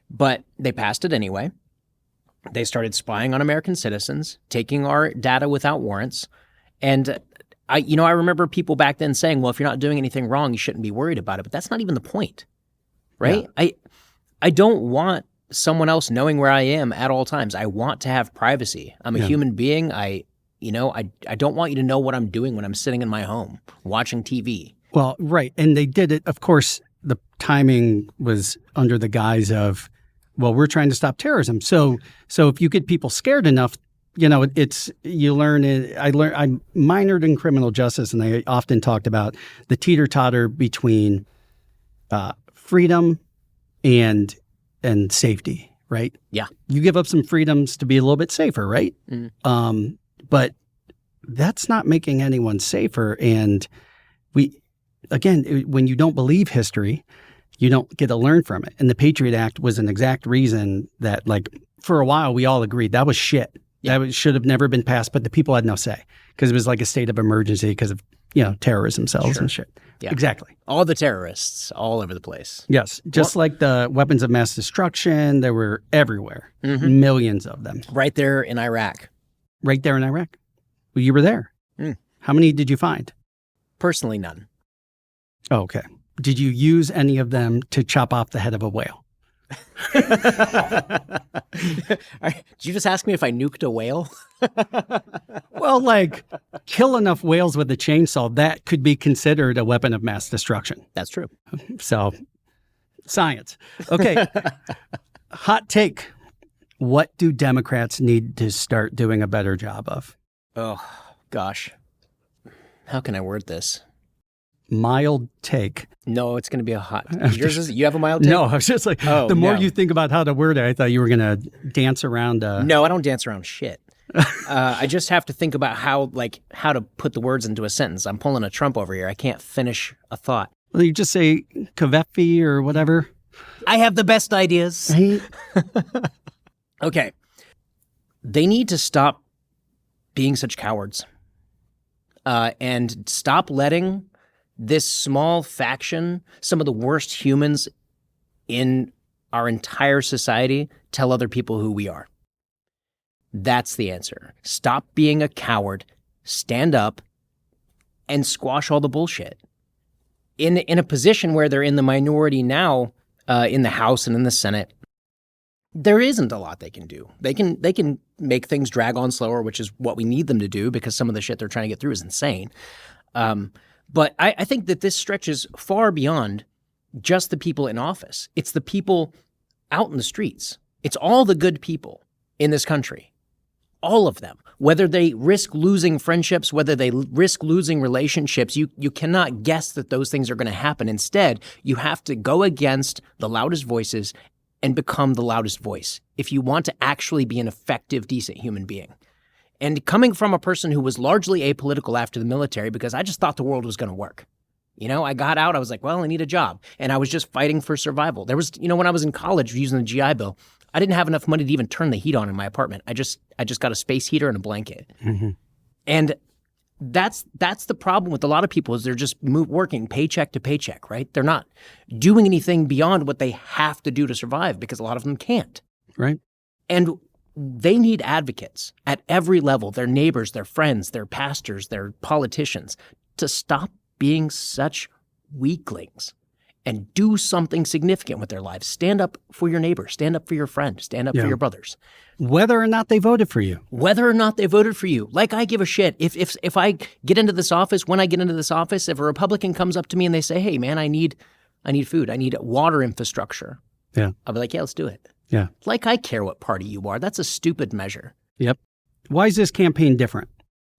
But they passed it anyway. They started spying on American citizens, taking our data without warrants. And I remember people back then saying, well, if you're not doing anything wrong, you shouldn't be worried about it. But that's not even the point, right? Yeah. I don't want someone else knowing where I am at all times. I want to have privacy. I'm a human being. I don't want you to know what I'm doing when I'm sitting in my home watching TV. Well, right. And they did it. Of course, the timing was under the guise of, well, we're trying to stop terrorism. So if you get people scared enough, I minored in criminal justice, and I often talked about the teeter-totter between freedom and safety, right? Yeah. You give up some freedoms to be a little bit safer, right? Mm. But that's not making anyone safer. And again, when you don't believe history, you don't get to learn from it. And the Patriot Act was an exact reason that, like, for a while, we all agreed that was shit. Yeah. Should have never been passed, but the people had no say because it was like a state of emergency because of, terrorism cells and shit. Yeah. Exactly. All the terrorists all over the place. Yes. Just like the weapons of mass destruction, they were everywhere. Mm-hmm. Millions of them. Right there in Iraq. Right there in Iraq. Well, you were there. How many did you find? Personally, none. Oh, okay. Did you use any of them to chop off the head of a whale? Did you just ask me if I nuked a whale? Well, like, kill enough whales with a chainsaw, that could be considered a weapon of mass destruction. That's true. So, science. Okay. Hot take. What do Democrats need to start doing a better job of? Oh, gosh. How can I word this? Mild take. No, it's going to be a hot. You have a mild take? No, I was just like, the more you think about how to word it, I thought you were going to dance around. No, I don't dance around shit. I just have to think about how to put the words into a sentence. I'm pulling a Trump over here. I can't finish a thought. Well, you just say Kavefi or whatever. I have the best ideas. Right? Okay. They need to stop being such cowards and stop letting this small faction, some of the worst humans in our entire society, tell other people who we are. That's the answer. Stop being a coward, stand up, and squash all the bullshit. In a position where they're in the minority now, in the House and in the Senate, there isn't a lot they can do. They can make things drag on slower, which is what we need them to do because some of the shit they're trying to get through is insane. But I think that this stretches far beyond just the people in office. It's the people out in the streets. It's all the good people in this country. All of them. Whether they risk losing friendships, whether they risk losing relationships, you cannot guess that those things are going to happen. Instead, you have to go against the loudest voices and become the loudest voice if you want to actually be an effective, decent human being. And coming from a person who was largely apolitical after the military, because I just thought the world was going to work. I got out, I was like, well, I need a job. And I was just fighting for survival. There was, when I was in college using the GI Bill, I didn't have enough money to even turn the heat on in my apartment. I just got a space heater and a blanket. Mm-hmm. And that's the problem with a lot of people is they're just working paycheck to paycheck, right? They're not doing anything beyond what they have to do to survive because a lot of them can't. Right. And they need advocates at every level, their neighbors, their friends, their pastors, their politicians, to stop being such weaklings and do something significant with their lives. Stand up for your neighbor, stand up for your friend, stand up for your brothers. Whether or not they voted for you. Whether or not they voted for you. Like, I give a shit. If I get into this office, when I get into this office, if a Republican comes up to me and they say, hey, man, I need food, I need water infrastructure. Yeah. I'll be like, yeah, let's do it. Yeah. Like, I care what party you are. That's a stupid measure. Yep. Why is this campaign different?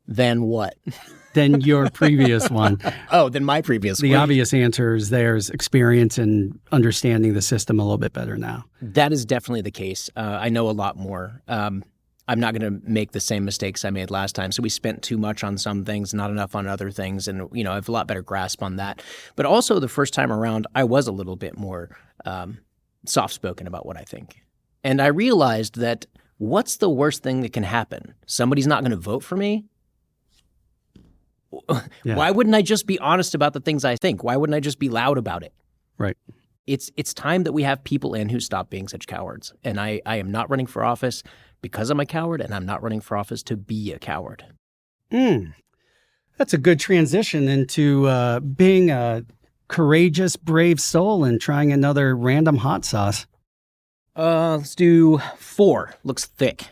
Than what? Than your previous one. Oh, than my previous one. The obvious answer is there's experience in understanding the system a little bit better now. That is definitely the case. I know a lot more. I'm not going to make the same mistakes I made last time. So we spent too much on some things, not enough on other things. And, I have a lot better grasp on that. But also the first time around, I was a little bit more soft-spoken about what I think. And I realized that what's the worst thing that can happen? Somebody's not going to vote for me? Yeah. Why wouldn't I just be honest about the things I think? Why wouldn't I just be loud about it? Right. It's time that we have people in who stop being such cowards. And I am not running for office because I'm a coward, and I'm not running for office to be a coward. That's a good transition into being a courageous, brave soul and trying another random hot sauce. Let's do 4. Looks thick.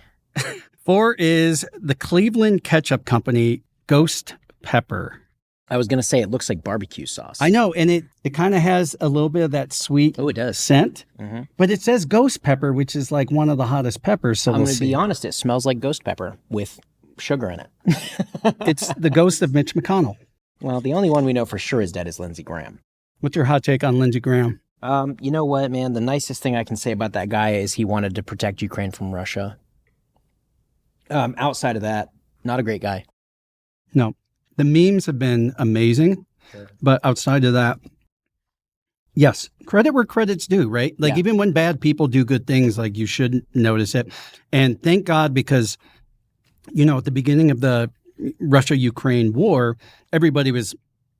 4 is the Cleveland Ketchup Company Ghost Pepper. I was going to say it looks like barbecue sauce. I know, and it kind of has a little bit of that sweet it does. Scent. Mm-hmm. But it says ghost pepper, which is like one of the hottest peppers. So I'm going to be honest, it smells like ghost pepper with sugar in it. It's the ghost of Mitch McConnell. Well, the only one we know for sure is dead is Lindsey Graham. What's your hot take on Lindsey Graham? You know what, man? The nicest thing I can say about that guy is he wanted to protect Ukraine from Russia. Outside of that, not a great guy. No. The memes have been amazing. But outside of that, yes, credit where credit's due, right? Like even when bad people do good things, like you should notice it. And thank God, because, at the beginning of the Russia-Ukraine war, everybody was,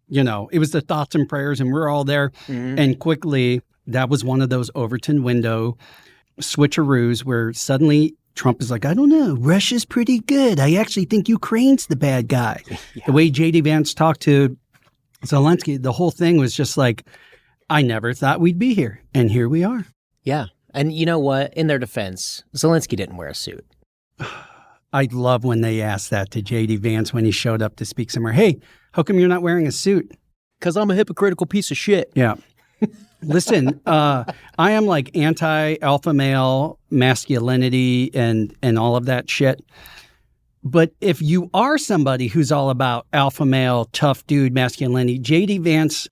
it was the thoughts and prayers, and we're all there. Mm-hmm. And quickly, that was one of those Overton window switcheroos where suddenly Trump is like, I don't know, Russia's pretty good. I actually think Ukraine's the bad guy. The way J.D. Vance talked to Zelensky, the whole thing was just like, I never thought we'd be here. And here we are. Yeah. And you know what? In their defense, Zelensky didn't wear a suit. I love when they asked that to J.D. Vance when he showed up to speak somewhere. Hey, how come you're not wearing a suit? Because I'm a hypocritical piece of shit. Yeah. Listen, I am like anti-alpha male masculinity and all of that shit. But if you are somebody who's all about alpha male, tough dude masculinity, J.D. Vance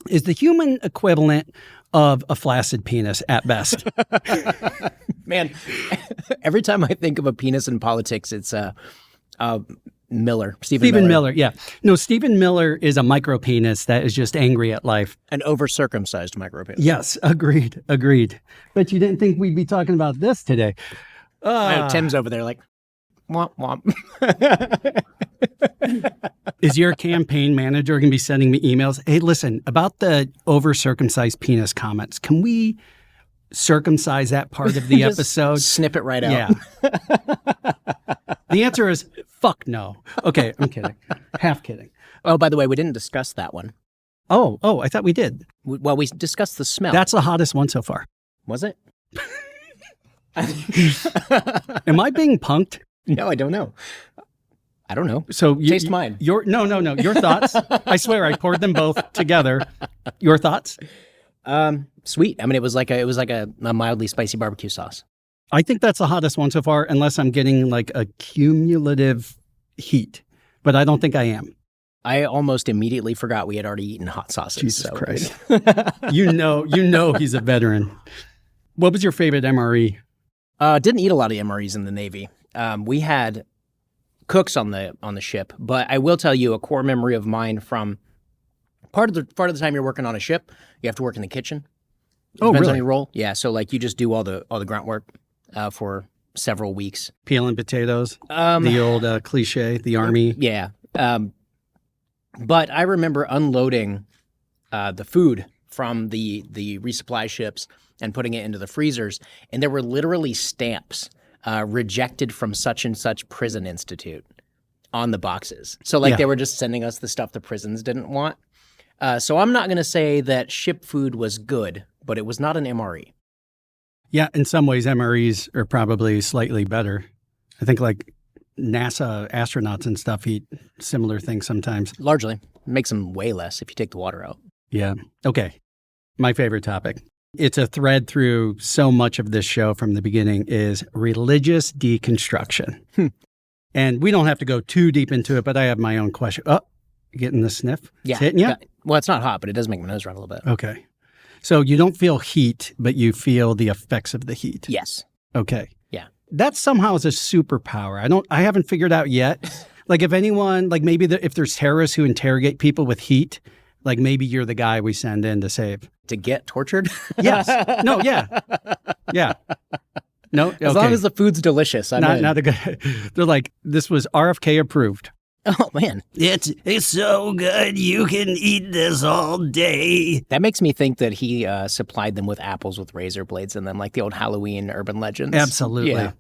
is the human equivalent of a flaccid penis at best. Man, every time I think of a penis in politics, it's Miller. Stephen Miller, yeah. No, Stephen Miller is a micro penis that is just angry at life. An over-circumcised micro penis. Yes, agreed. But you didn't think we'd be talking about this today. I know Tim's over there like, womp womp. Is your campaign manager going to be sending me emails? Hey, listen, about the over-circumcised penis comments, can we circumcise that part of the episode? Snip it right out. Yeah. The answer is fuck no. Okay, I'm kidding. Half kidding. Oh, by the way, we didn't discuss that one. Oh, I thought we did. Well, we discussed the smell. That's the hottest one so far. Was it? Am I being punked? No, I don't know. I don't know. So taste mine. No. Your thoughts? I swear, I poured them both together. Your thoughts? Sweet. I mean, it was like a mildly spicy barbecue sauce. I think that's the hottest one so far, unless I'm getting like a cumulative heat. But I don't think I am. I almost immediately forgot we had already eaten hot sauces. Jesus Christ. You know he's a veteran. What was your favorite MRE? Didn't eat a lot of MREs in the Navy. We had cooks on the ship, but I will tell you a core memory of mine from part of the time you're working on a ship, you have to work in the kitchen. Depends on your role. Yeah, so like you just do all the grunt work for several weeks. Peeling potatoes, the old cliche, the Army. Yeah. But I remember unloading the food from the resupply ships and putting it into the freezers, and there were literally stamps rejected from such and such prison institute on the boxes. So like they were just sending us the stuff the prisons didn't want. So I'm not going to say that ship food was good, but it was not an MRE. Yeah, in some ways, MREs are probably slightly better. I think like NASA astronauts and stuff eat similar things sometimes. Largely. It makes them way less if you take the water out. Yeah. Okay. My favorite topic. It's a thread through so much of this show from the beginning is religious deconstruction. And we don't have to go too deep into it, but I have my own question. Oh, you getting the sniff? Yeah. It's hitting you? Well, it's not hot, but it does make my nose run a little bit. Okay. So you don't feel heat, but you feel the effects of the heat. Yes. Okay. Yeah. That somehow is a superpower. I haven't figured out yet. Like if anyone, like maybe if there's terrorists who interrogate people with heat, like maybe you're the guy we send in to save. To get tortured? Yes. No, yeah. Yeah. No, okay. As long as the food's delicious, I'm in. Not a good. They're like, this was RFK approved. Oh, man. It's so good. You can eat this all day. That makes me think that he supplied them with apples with razor blades in them, like the old Halloween urban legends. Absolutely.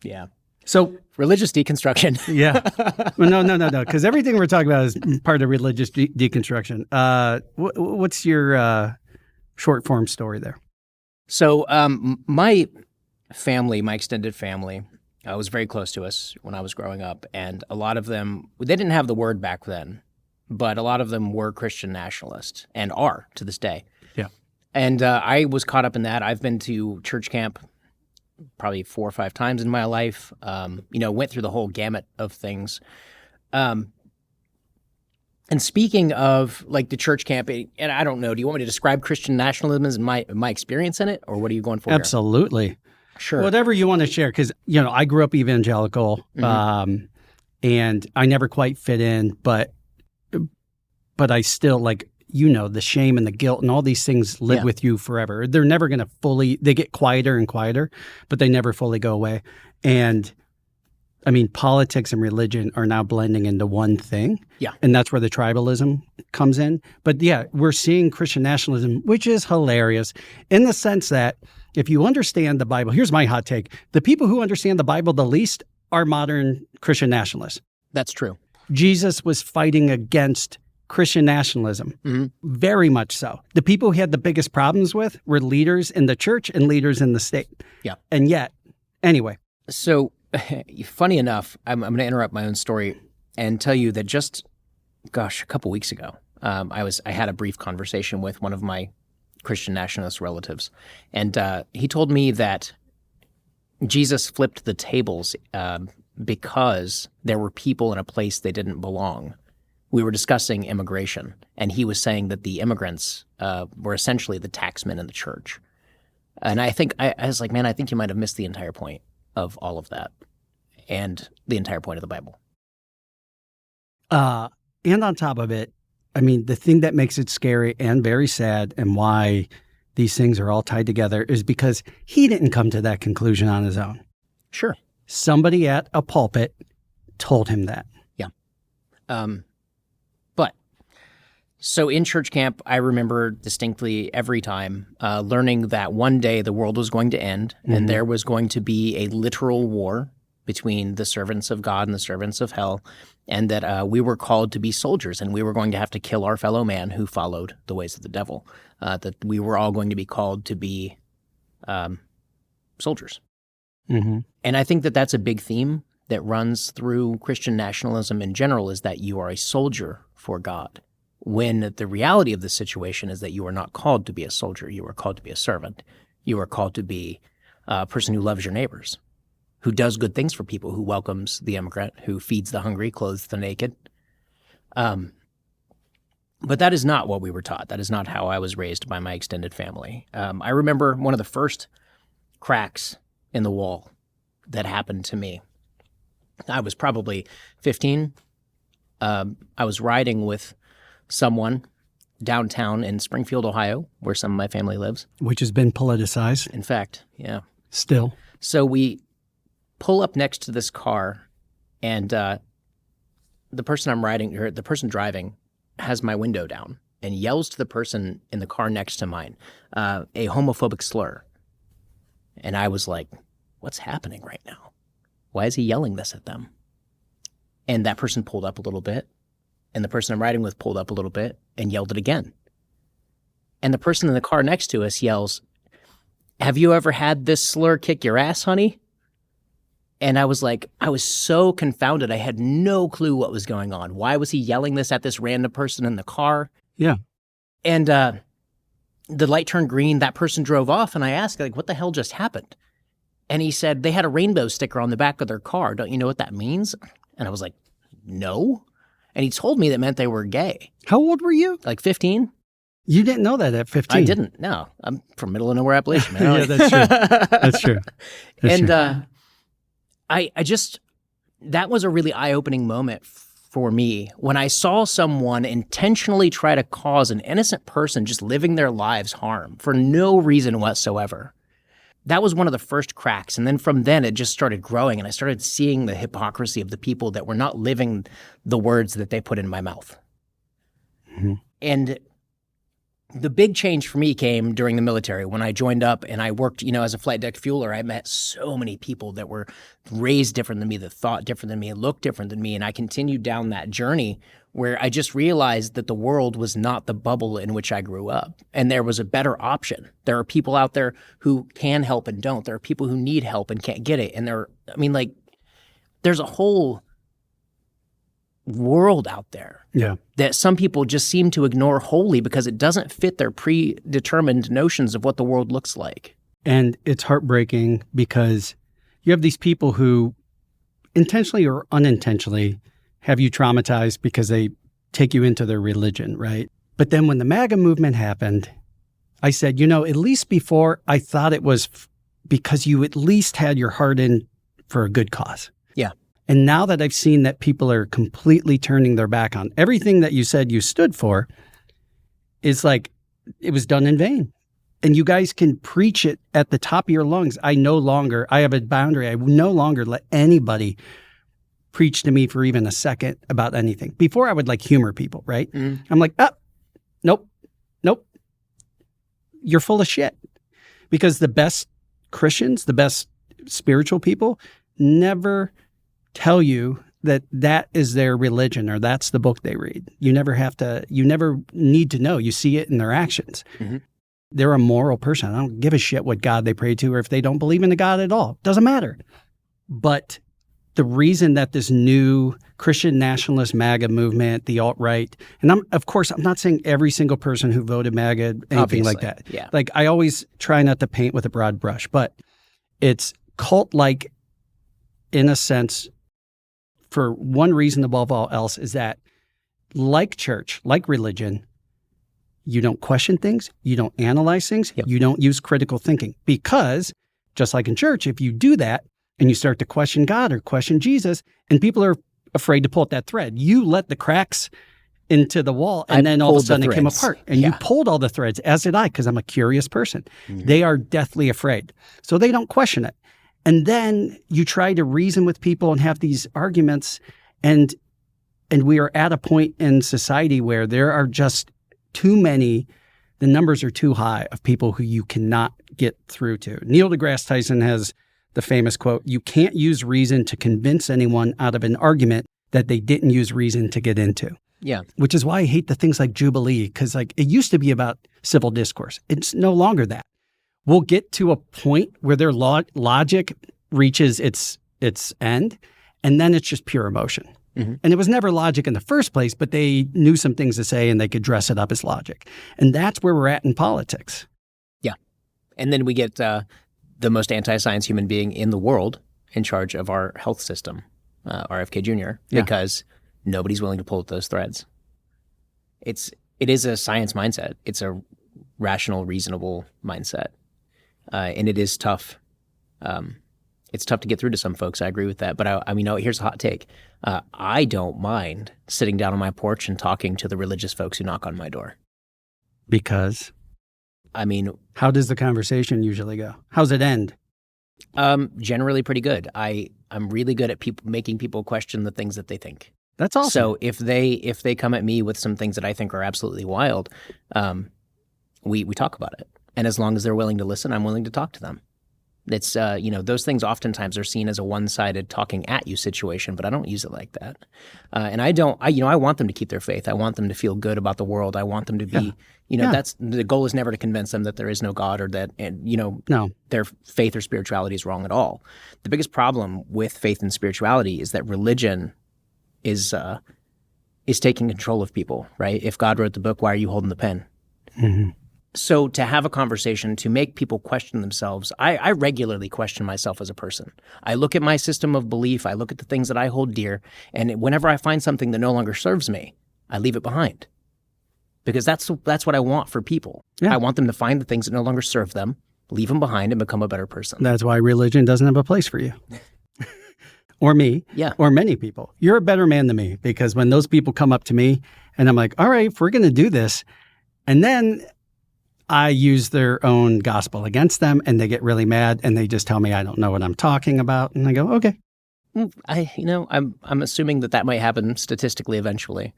Yeah. So religious deconstruction. Yeah. Well, no. Because everything we're talking about is part of religious deconstruction. What's your short form story there? So my family, my extended family, was very close to us when I was growing up. And a lot of them, they didn't have the word back then, but a lot of them were Christian nationalists and are to this day. Yeah. And I was caught up in that. I've been to church camp probably 4 or 5 times in my life, went through the whole gamut of things. And speaking of like the church camp, and I don't know, do you want me to describe Christian nationalism as my experience in it, or what are you going for? Absolutely. Here? Sure. Whatever you want to share, because, I grew up evangelical, and I never quite fit in, but but I still the shame and the guilt and all these things live with you forever. They're never going to they get quieter and quieter, but they never fully go away. And I mean, politics and religion are now blending into one thing. Yeah. And that's where the tribalism comes in. But yeah, we're seeing Christian nationalism, which is hilarious in the sense that if you understand the Bible, here's my hot take. The people who understand the Bible the least are modern Christian nationalists. That's true. Jesus was fighting against Christian nationalism, very much so. The people he had the biggest problems with were leaders in the church and leaders in the state. Yeah. And yet, anyway. So, funny enough, I'm going to interrupt my own story and tell you that just, a couple weeks ago, I had a brief conversation with one of my Christian nationalist relatives, and he told me that Jesus flipped the tables because there were people in a place they didn't belong. We were discussing immigration, and he was saying that the immigrants were essentially the taxmen in the church. And I was like, man, I think you might have missed the entire point of all of that and the entire point of the Bible. And on top of it, I mean, the thing that makes it scary and very sad and why these things are all tied together is because he didn't come to that conclusion on his own. Sure. Somebody at a pulpit told him that. Yeah. So in church camp, I remember distinctly every time learning that one day the world was going to end and there was going to be a literal war between the servants of God and the servants of hell, and that we were called to be soldiers and we were going to have to kill our fellow man who followed the ways of the devil, that we were all going to be called to be soldiers. Mm-hmm. And I think that that's a big theme that runs through Christian nationalism in general, is that you are a soldier for God, when the reality of the situation is that you are not called to be a soldier. You are called to be a servant. You are called to be a person who loves your neighbors, who does good things for people, who welcomes the immigrant, who feeds the hungry, clothes the naked. But that is not what we were taught. That is not how I was raised by my extended family. I remember one of the first cracks in the wall that happened to me. I was probably 15. I was riding with someone downtown in Springfield, Ohio, where some of my family lives. Which has been politicized. In fact, yeah. Still. So we pull up next to this car, and the person driving has my window down and yells to the person in the car next to mine a homophobic slur. And I was like, what's happening right now? Why is he yelling this at them? And that person pulled up a little bit, and the person I'm riding with pulled up a little bit and yelled it again. And the person in the car next to us yells, "Have you ever had this slur kick your ass, honey?" And I was so confounded. I had no clue what was going on. Why was he yelling this at this random person in the car? Yeah. And the light turned green. That person drove off, and I asked, what the hell just happened? And he said, they had a rainbow sticker on the back of their car. Don't you know what that means? And I was like, no. And he told me that meant they were gay. How old were you? Like 15. You didn't know that at 15? I didn't, no. I'm from middle of nowhere Appalachia, man. Yeah, that's true. That's true. I just, that was a really eye-opening moment for me when I saw someone intentionally try to cause an innocent person just living their lives harm for no reason whatsoever. That was one of the first cracks. And then from then, it just started growing, and I started seeing the hypocrisy of the people that were not living the words that they put in my mouth. Mm-hmm. And the big change for me came during the military when I joined up and I worked, as a flight deck fueler. I met so many people that were raised different than me, that thought different than me, and looked different than me. And I continued down that journey where I just realized that the world was not the bubble in which I grew up. And there was a better option. There are people out there who can help and don't. There are people who need help and can't get it. And there's a whole world out there that some people just seem to ignore wholly because it doesn't fit their predetermined notions of what the world looks like. And it's heartbreaking because you have these people who intentionally or unintentionally have you traumatized because they take you into their religion, right? But then when the MAGA movement happened, I said, at least before I thought it was because you at least had your heart in for a good cause. Yeah. And now that I've seen that people are completely turning their back on everything that you said you stood for, it's like it was done in vain. And you guys can preach it at the top of your lungs. I have a boundary. I no longer let anybody preach to me for even a second about anything. Before I would like humor people, right? I'm like, nope. You're full of shit. Because the best Christians, the best spiritual people never tell you that that is their religion or that's the book they read. You never need to know. You see it in their actions. They're a moral person. I don't give a shit what God they pray to or if they don't believe in a God at all. Doesn't matter. But the reason that this new Christian nationalist MAGA movement, the alt-right, and I'm not saying every single person who voted MAGA, anything Obviously, like that. yeah. Like I always try not to paint with a broad brush, but it's cult-like in a sense for one reason above all else is that like church, like religion, you don't question things, you don't analyze things, you don't use critical thinking because just like in church, if you do that, and you start to question God or question Jesus, and people are afraid to pull at that thread. You let the cracks into the wall, and then all of a sudden it came apart. And you pulled all the threads, as did I, because I'm a curious person. They are deathly afraid. So they don't question it. And then you try to reason with people and have these arguments, and we are at a point in society where there are just too many, the numbers are too high of people who you cannot get through to. Neil deGrasse Tyson has the famous quote, "You can't use reason to convince anyone out of an argument that they didn't use reason to get into." Yeah. Which is why I hate the things like Jubilee, because like it used to be about civil discourse. It's no longer that. We'll get to a point where their logic reaches its end, and then it's just pure emotion. And it was never logic in the first place, but they knew some things to say and they could dress it up as logic. And that's where we're at in politics. Yeah. And then we get the most anti-science human being in the world in charge of our health system, RFK Jr., because nobody's willing to pull at those threads. It is a science mindset. It's a rational, reasonable mindset. And it is tough. It's tough to get through to some folks. I agree with that. But I mean, here's a hot take. I don't mind sitting down on my porch and talking to the religious folks who knock on my door. Because? I mean, how does the conversation usually go? How's it end? Generally pretty good. I'm really good at making people question the things that they think. That's awesome. So if they come at me with some things that I think are absolutely wild, we talk about it. And as long as they're willing to listen, I'm willing to talk to them. It's those things oftentimes are seen as a one-sided talking at you situation, but I don't use it like that. And I want them to keep their faith. I want them to feel good about the world. I want them to be, that's the goal is never to convince them that there is no God or that, their faith or spirituality is wrong at all. The biggest problem with faith and spirituality is that religion is taking control of people, right? If God wrote the book, why are you holding the pen? So to have a conversation, to make people question themselves, I regularly question myself as a person. I look at my system of belief, I look at the things that I hold dear, and whenever I find something that no longer serves me, I leave it behind. Because that's what I want for people. I want them to find the things that no longer serve them, leave them behind, and become a better person. That's why religion doesn't have a place for you. Or me, or many people. You're a better man than me, because when those people come up to me, and I'm like, all right, if we're going to do this, and then I use their own gospel against them, and they get really mad, and they just tell me I don't know what I'm talking about, and I go, okay. I'm assuming that might happen statistically eventually,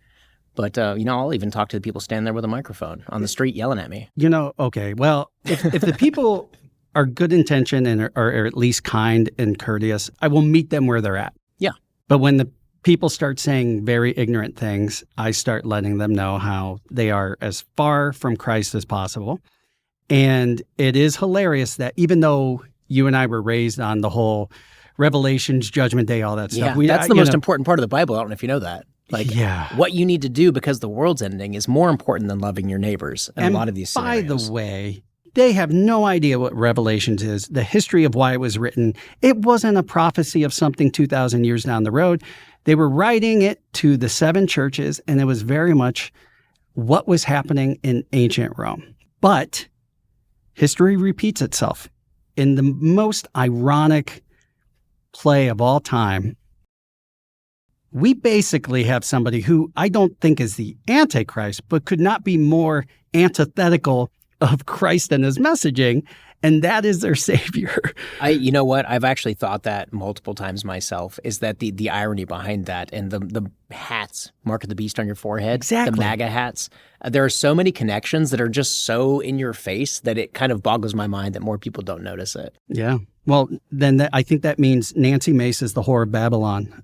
but I'll even talk to the people standing there with a microphone on the street yelling at me. Okay. Well, if the people are good intention and are at least kind and courteous, I will meet them where they're at. Yeah. But when the people start saying very ignorant things, I start letting them know how they are as far from Christ as possible. And it is hilarious that even though you and I were raised on the whole Revelations, Judgment Day, all that stuff. That's the most important part of the Bible. I don't know if you know that. What you need to do because the world's ending is more important than loving your neighbors in a lot of these scenarios. By the way, they have no idea what Revelations is, the history of why it was written. It wasn't a prophecy of something 2,000 years down the road. They were writing it to the 7 churches, and it was very much what was happening in ancient Rome. But history repeats itself. In the most ironic play of all time, we basically have somebody who I don't think is the Antichrist, but could not be more antithetical of Christ and his messaging, and that is their savior. You know what? I've actually thought that multiple times myself, is that the irony behind that, and the hats, mark of the beast on your forehead, Exactly. the MAGA hats. There are so many connections that are just so in your face that it kind of boggles my mind that more people don't notice it. Yeah. Well, then I think that means Nancy Mace is the whore of Babylon.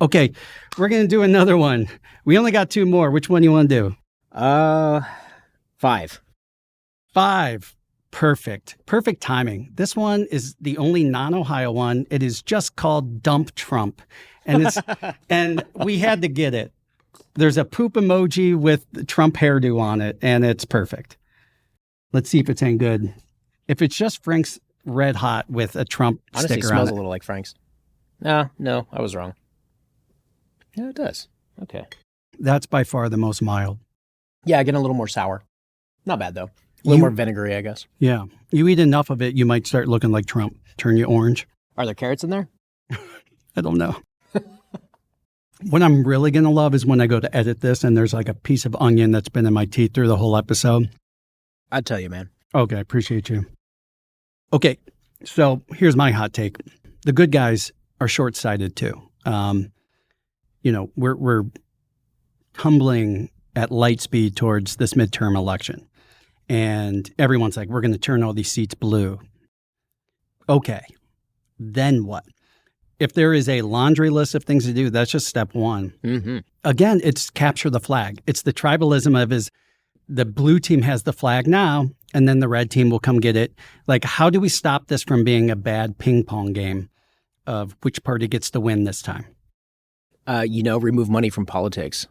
Okay, we're going to do another one. We only got 2 more. Which one do you want to do? 5. 5. Perfect. Perfect timing. This one is the only non-Ohio one. It is just called Dump Trump. And it's and we had to get it. There's a poop emoji with the Trump hairdo on it, and it's perfect. Let's see if it's any good. If it's just Frank's Red Hot with a Trump Honestly, sticker it smells on a it. little like Frank's. No, I was wrong. Yeah, it does. Okay. That's by far the most mild. Yeah, getting a little more sour. Not bad, though. A little more vinegary, I guess. Yeah. You eat enough of it, you might start looking like Trump. Turn you orange. Are there carrots in there? I don't know. What I'm really going to love is when I go to edit this and there's like a piece of onion that's been in my teeth through the whole episode. I'd tell you, man. Okay, appreciate you. Okay, so here's my hot take. The good guys are short-sighted too. We're tumbling at light speed towards this midterm election. And everyone's like, we're going to turn all these seats blue. Okay, then what? If there is a laundry list of things to do, that's just step one. Mm-hmm. Again, it's capture the flag. It's the tribalism of the blue team has the flag now, and then the red team will come get it. Like, how do we stop this from being a bad ping pong game of which party gets to win this time? Remove money from politics.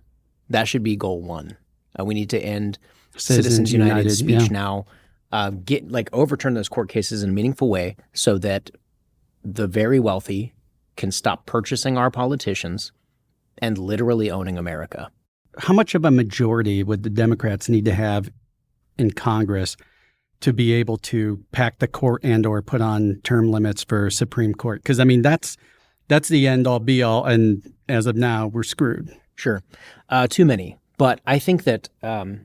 That should be goal 1. We need to end Citizens United speech now. Overturn those court cases in a meaningful way so that the very wealthy can stop purchasing our politicians and literally owning America. How much of a majority would the Democrats need to have in Congress to be able to pack the court and or put on term limits for Supreme Court? Because, I mean, that's the end-all, be-all, and as of now, we're screwed. Sure. Too many. But I think that I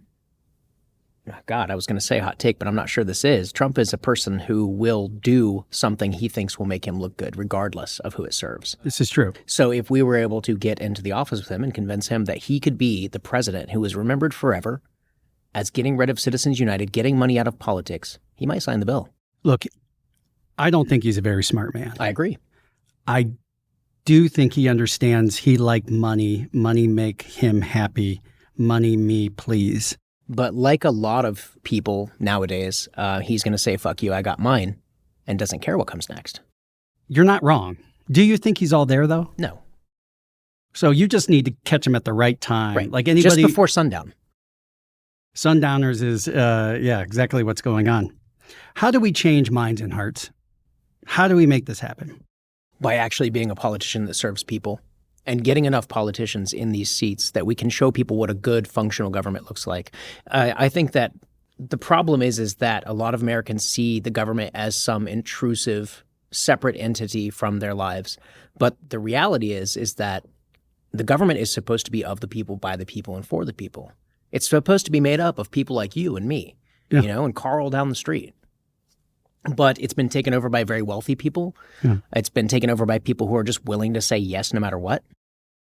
was going to say hot take, but I'm not sure this is. Trump is a person who will do something he thinks will make him look good, regardless of who it serves. This is true. So if we were able to get into the office with him and convince him that he could be the president who is remembered forever as getting rid of Citizens United, getting money out of politics, he might sign the bill. Look, I don't think he's a very smart man. I agree. I do think he understands he like money. Money make him happy. Money me, please. But like a lot of people nowadays, he's going to say, fuck you, I got mine, and doesn't care what comes next. You're not wrong. Do you think he's all there, though? No. So you just need to catch him at the right time. Right. Like anybody. Just before sundown. Sundowners is, exactly what's going on. How do we change minds and hearts? How do we make this happen? By actually being a politician that serves people and getting enough politicians in these seats that we can show people what a good functional government looks like. I think that the problem is that a lot of Americans see the government as some intrusive, separate entity from their lives. But the reality is that the government is supposed to be of the people, by the people, and for the people. It's supposed to be made up of people like you and me, and Carl down the street. But it's been taken over by very wealthy people. Yeah. It's been taken over by people who are just willing to say yes no matter what.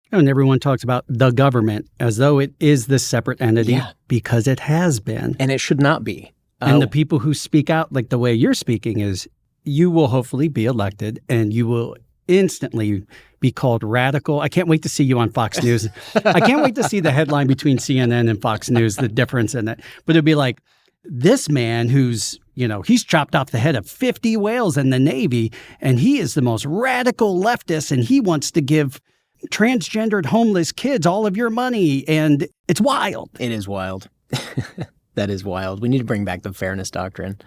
And everyone talks about the government as though it is this separate entity because it has been. And it should not be. And the people who speak out like the way you're speaking is you will hopefully be elected and you will instantly be called radical. I can't wait to see you on Fox News. I can't wait to see the headline between CNN and Fox News, the difference in it. But it'd be like, this man who's, he's chopped off the head of 50 whales in the Navy, and he is the most radical leftist, and he wants to give transgendered homeless kids all of your money, and it's wild. It is wild. That is wild. We need to bring back the fairness doctrine.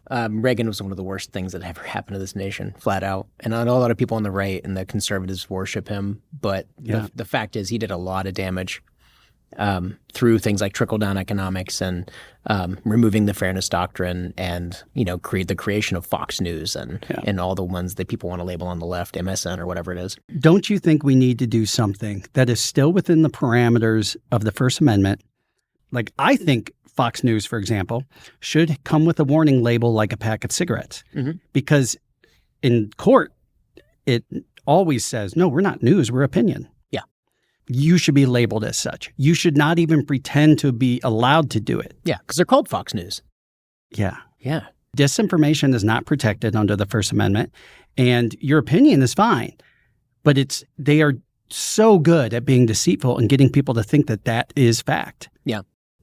Reagan was one of the worst things that ever happened to this nation, flat out. And I know a lot of people on the right and the conservatives worship him, but the fact is he did a lot of damage through things like trickle-down economics and removing the fairness doctrine and, create the creation of Fox News and all the ones that people want to label on the left, MSN or whatever it is. Don't you think we need to do something that is still within the parameters of the First Amendment? Like, I think Fox News, for example, should come with a warning label like a pack of cigarettes. Mm-hmm. Because in court, it always says, no, we're not news, we're opinion. You should be labeled as such. You should not even pretend to be allowed to do it. Yeah, because they're called Fox News. Yeah. Yeah. Disinformation is not protected under the First Amendment, and your opinion is fine. But they are so good at being deceitful and getting people to think that that is fact. Yeah.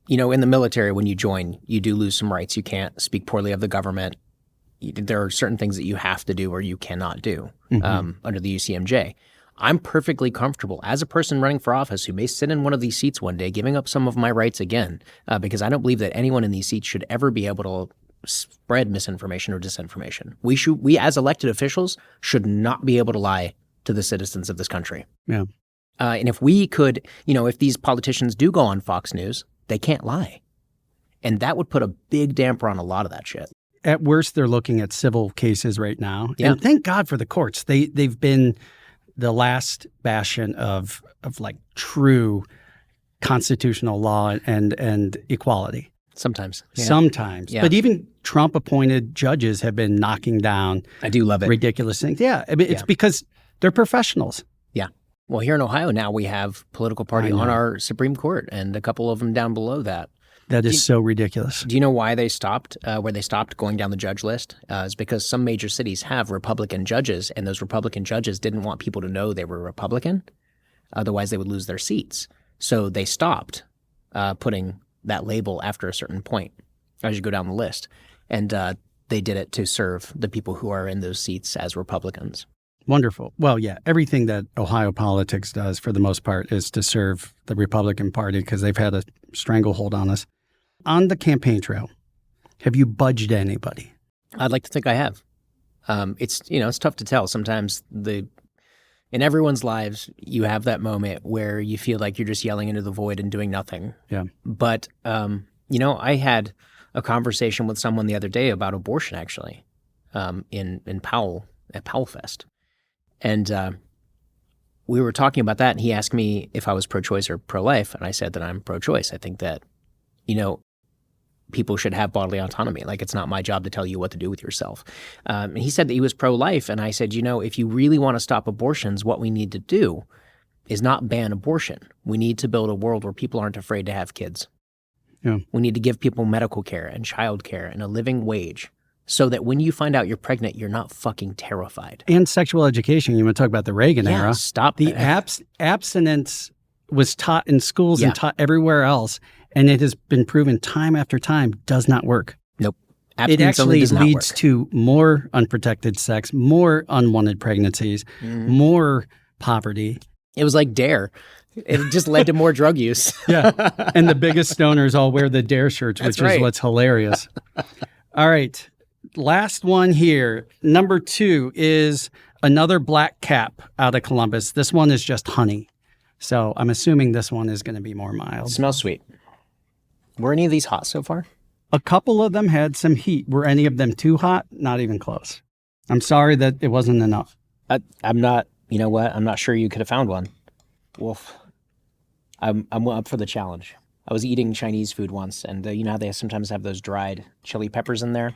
In the military, when you join, you do lose some rights. You can't speak poorly of the government. There are certain things that you have to do or you cannot do under the UCMJ. I'm perfectly comfortable as a person running for office who may sit in one of these seats one day giving up some of my rights again because I don't believe that anyone in these seats should ever be able to spread misinformation or disinformation. We as elected officials should not be able to lie to the citizens of this country. Yeah. And if we could, if these politicians do go on Fox News, they can't lie. And that would put a big damper on a lot of that shit. At worst, they're looking at civil cases right now. Yeah. And thank God for the courts. They've been the last bastion of like true constitutional law and equality. Sometimes. Yeah. Sometimes. Yeah. But even Trump-appointed judges have been knocking down I do love it. ridiculous things. Yeah. I mean, it's because they're professionals. Yeah. Well, here in Ohio now we have political party on our Supreme Court and a couple of them down below that. That is so ridiculous. Do you know why they stopped, where they stopped going down the judge list? Is because some major cities have Republican judges, and those Republican judges didn't want people to know they were Republican. Otherwise, they would lose their seats. So they stopped putting that label after a certain point as you go down the list. And they did it to serve the people who are in those seats as Republicans. Wonderful. Well, yeah, everything that Ohio politics does for the most part is to serve the Republican Party because they've had a stranglehold on us. On the campaign trail, have you budged anybody? I'd like to think I have. It's tough to tell. Sometimes in everyone's lives, you have that moment where you feel like you're just yelling into the void and doing nothing. Yeah. But, I had a conversation with someone the other day about abortion, actually, in Powell, at Powell Fest. And we were talking about that, and he asked me if I was pro-choice or pro-life, and I said that I'm pro-choice. I think that, people should have bodily autonomy. Like, it's not my job to tell you what to do with yourself. And he said that he was pro-life, and I said, if you really want to stop abortions, what we need to do is not ban abortion. We need to build a world where people aren't afraid to have kids. Yeah. We need to give people medical care and child care and a living wage so that when you find out you're pregnant, you're not fucking terrified. And sexual education. You want to talk about the Reagan era. Stop. The abstinence was taught in schools and taught everywhere else. And it has been proven time after time does not work. Nope. It actually leads to more unprotected sex, more unwanted pregnancies, more poverty. It was like DARE. It just led to more drug use. Yeah. And the biggest stoners all wear the DARE shirts, which is what's hilarious. All right. Last one here. Number 2 is another black cap out of Columbus. This one is just honey. So I'm assuming this one is going to be more mild. It smells sweet. Were any of these hot so far? A couple of them had some heat. Were any of them too hot? Not even close. I'm sorry that it wasn't enough. I'm not, you know what? I'm not sure you could have found one. Wolf. I'm up for the challenge. I was eating Chinese food once, and you know how they sometimes have those dried chili peppers in there?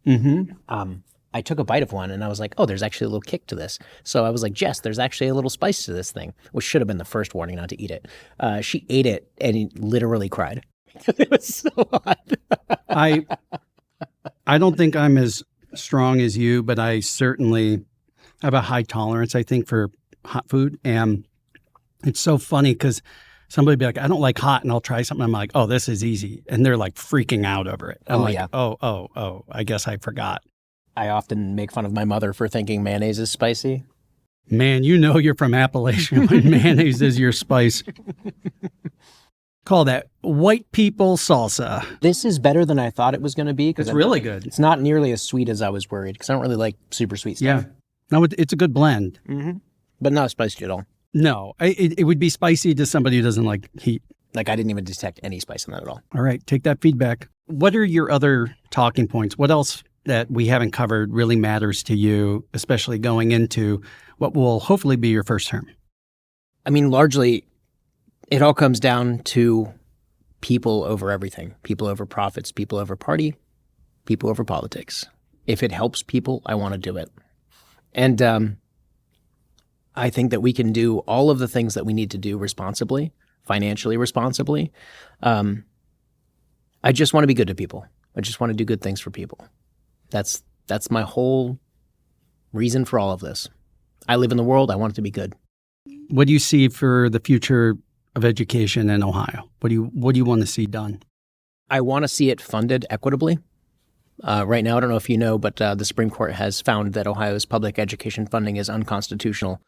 Mm-hmm. I took a bite of one, and I was like, oh, there's actually a little kick to this. So I was like, Jess, there's actually a little spice to this thing, which should have been the first warning not to eat it. She ate it and literally cried. It was so hot. I don't think I'm as strong as you, but I certainly have a high tolerance, I think, for hot food. And it's so funny because somebody would be like, I don't like hot, and I'll try something. I'm like, oh, this is easy. And they're like freaking out over it. I'm oh, I guess I forgot. I often make fun of my mother for thinking mayonnaise is spicy. Man, you know you're from Appalachia when mayonnaise is your spice. Call that white people salsa. This is better than I thought it was going to be. It's really good. It's not nearly as sweet as I was worried because I don't really like super sweet stuff. Yeah. No, it's a good blend. Mm-hmm. But not spicy at all. No, it would be spicy to somebody who doesn't like heat. Like I didn't even detect any spice in that at all. All right, take that feedback. What are your other talking points? What else that we haven't covered really matters to you, especially going into what will hopefully be your first term? I mean, largely, it all comes down to people over everything. People over profits, people over party, people over politics. If it helps people, I want to do it. And I think that we can do all of the things that we need to do responsibly, financially responsibly. I just want to be good to people. I just want to do good things for people. That's my whole reason for all of this. I live in the world. I want it to be good. What do you see for the future of education in Ohio? What do you want to see done? I want to see it funded equitably. Right now, I don't know if you know, but the Supreme Court has found that Ohio's public education funding is unconstitutional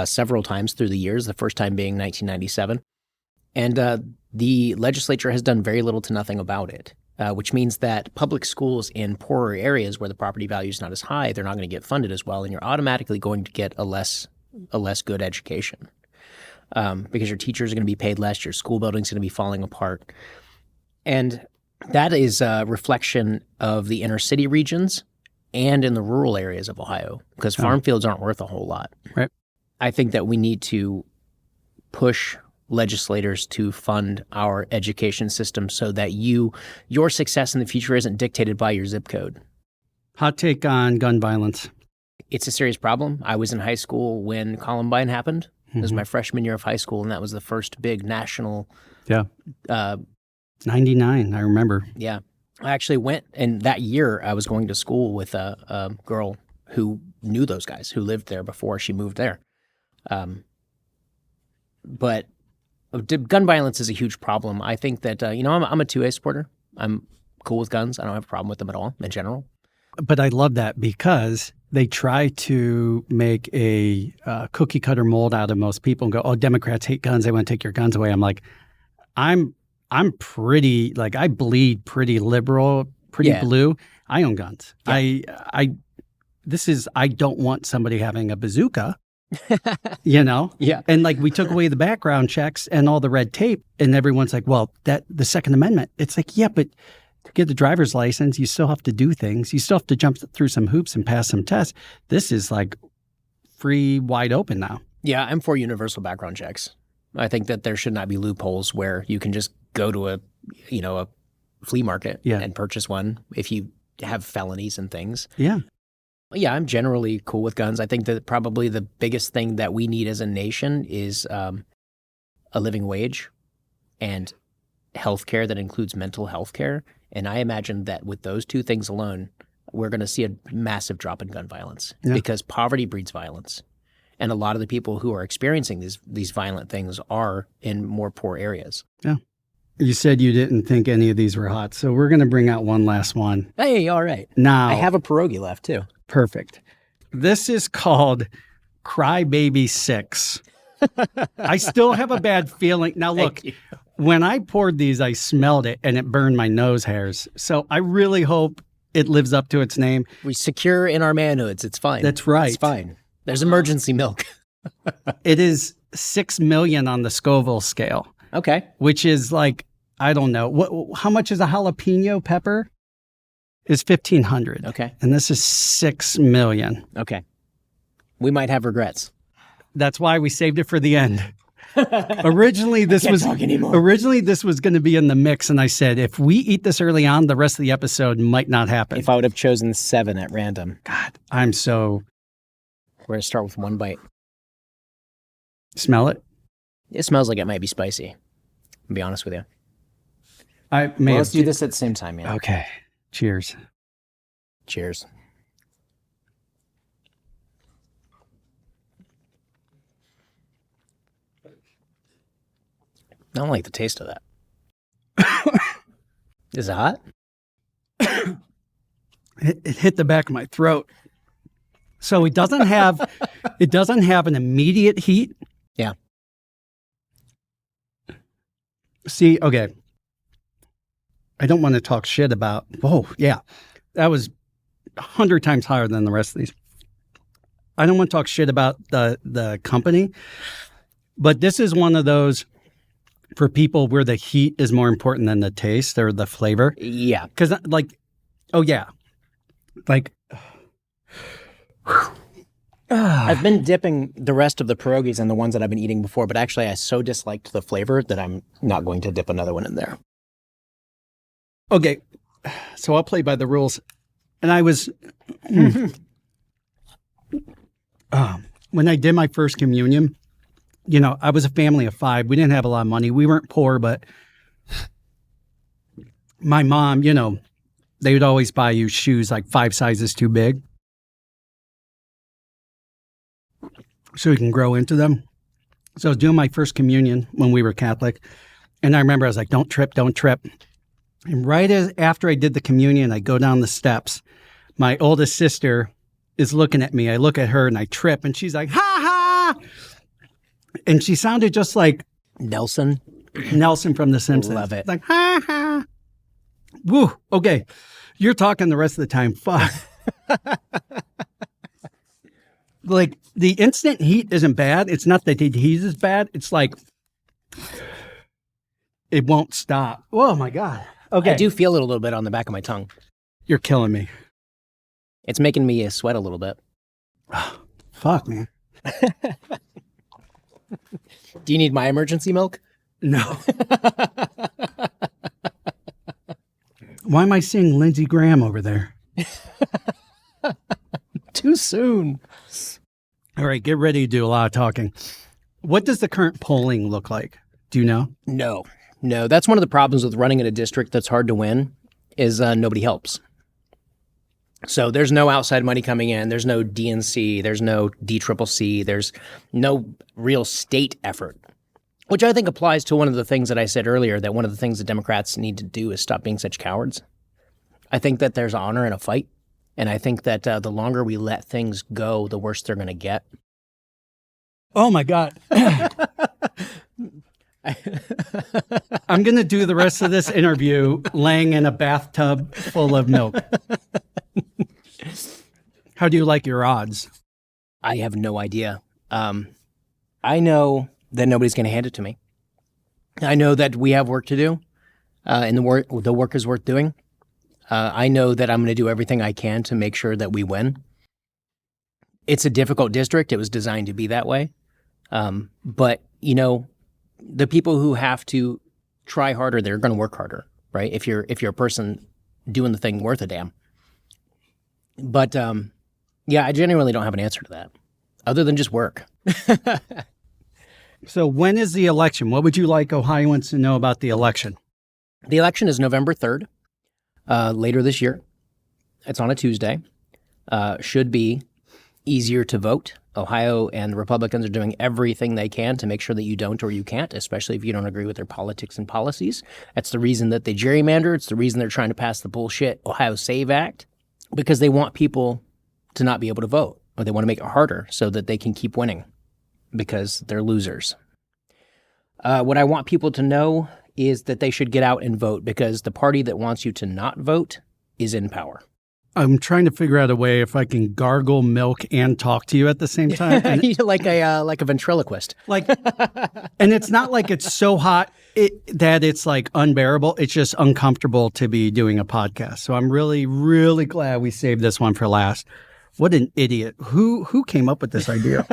several times through the years, the first time being 1997. And the legislature has done very little to nothing about it, which means that public schools in poorer areas where the property value is not as high, they're not going to get funded as well, and you're automatically going to get a less good education because your teachers are going to be paid less, your school building's going to be falling apart. And that is a reflection of the inner city regions and in the rural areas of Ohio because farm fields aren't worth a whole lot. Right. I think that we need to push legislators to fund our education system so that your success in the future isn't dictated by your zip code. Hot take on gun violence. It's a serious problem. I was in high school when Columbine happened. It was my freshman year of high school, and that was the first big national. Yeah. 99, I remember. Yeah. I actually went, and that year I was going to school with a girl who knew those guys, who lived there before she moved there. But gun violence is a huge problem. I think that, I'm a 2A supporter. I'm cool with guns. I don't have a problem with them at all in general. But I love that because they try to make a cookie cutter mold out of most people and go, oh, Democrats hate guns. They want to take your guns away. I'm like, I'm pretty, like, I bleed pretty liberal, pretty blue. I own guns. Yeah. I don't want somebody having a bazooka. Yeah. And like we took away the background checks and all the red tape and everyone's like, well, the Second Amendment. It's like, yeah, but to get the driver's license, you still have to do things. You still have to jump through some hoops and pass some tests. This is like free, wide open now. Yeah, I'm for universal background checks. I think that there should not be loopholes where you can just go to a flea market and purchase one if you have felonies and things. Yeah. Yeah, I'm generally cool with guns. I think that probably the biggest thing that we need as a nation is a living wage and health care that includes mental health care. And I imagine that with those two things alone, we're going to see a massive drop in gun violence because poverty breeds violence. And a lot of the people who are experiencing these violent things are in more poor areas. Yeah. You said you didn't think any of these were hot, so we're going to bring out one last one. Hey, all right. Now, I have a pierogi left, too. Perfect. This is called Crybaby 6. I still have a bad feeling. Now, look, when I poured these, I smelled it, and it burned my nose hairs. So I really hope it lives up to its name. We're secure in our manhoods. It's fine. That's right. It's fine. There's emergency milk. It is 6 million on the Scoville scale. Okay. Which is like, I don't know. How much is a jalapeno pepper? Is 1,500. Okay. And this is 6 million. Okay. We might have regrets. That's why we saved it for the end. Originally, this was going to be in the mix, and I said, if we eat this early on, the rest of the episode might not happen. If I would have chosen 7 at random. God, I'm so... We're going to start with one bite. Smell it? It smells like it might be spicy. I'll be honest with you. Let's do this at the same time, yeah. Okay. Cheers. Cheers. I don't like the taste of that. Is it hot? It hit the back of my throat. So it doesn't have an immediate heat. Yeah. See, okay. I don't want to talk shit about, that was 100 times higher than the rest of these. I don't want to talk shit about the company, but this is one of those, for people where the heat is more important than the taste or the flavor. Yeah. Because oh yeah. I've been dipping the rest of the pierogies in the ones that I've been eating before, but actually I so disliked the flavor that I'm not going to dip another one in there. Okay. So I'll play by the rules. And I was, when I did my first communion, I was a family of 5. We didn't have a lot of money. We weren't poor, but my mom, they would always buy you shoes like 5 sizes too big so you can grow into them. So I was doing my first communion when we were Catholic. And I remember I was like, don't trip, don't trip. And right after I did the communion, I go down the steps. My oldest sister is looking at me. I look at her and I trip and she's like, ha ha. And she sounded just like Nelson from The Simpsons. Love it. Like, ha ha. Woo. Okay. You're talking the rest of the time. Fuck. Like, the instant heat isn't bad. It's not that the heat is bad. It's like, it won't stop. Oh, my God. Okay. I do feel it a little bit on the back of my tongue. You're killing me. It's making me sweat a little bit. Fuck, man. Do you need my emergency milk? No. Why am I seeing Lindsey Graham over there? Too soon. All right, get ready to do a lot of talking. What does the current polling look like? Do you know? No. That's one of the problems with running in a district that's hard to win is nobody helps. So there's no outside money coming in. There's no DNC. There's no DCCC. There's no real state effort, which I think applies to one of the things that I said earlier, that one of the things the Democrats need to do is stop being such cowards. I think that there's honor in a fight. And I think that the longer we let things go, the worse they're going to get. Oh, my God. I'm going to do the rest of this interview laying in a bathtub full of milk. How do you like your odds? I have no idea. I know that nobody's going to hand it to me. I know that we have work to do, and the work is worth doing. I know that I'm going to do everything I can to make sure that we win. It's a difficult district. It was designed to be that way. But, the people who have to try harder, they're going to work harder, right? If you're a person doing the thing worth a damn. But, yeah, I genuinely don't have an answer to that other than just work. So when is the election? What would you like Ohioans to know about the election? The election is November 3rd, later this year. It's on a Tuesday. Should be easier to vote. Ohio and the Republicans are doing everything they can to make sure that you don't or you can't, especially if you don't agree with their politics and policies. That's the reason that they gerrymander. It's the reason they're trying to pass the bullshit Ohio Save Act, because they want people to not be able to vote, or they want to make it harder so that they can keep winning because they're losers. What I want people to know is that they should get out and vote, because the party that wants you to not vote is in power. I'm trying to figure out a way if I can gargle milk and talk to you at the same time. And like a ventriloquist. And it's not like it's so hot that it's like unbearable. It's just uncomfortable to be doing a podcast. So I'm really, really glad we saved this one for last. What an idiot. Who came up with this idea?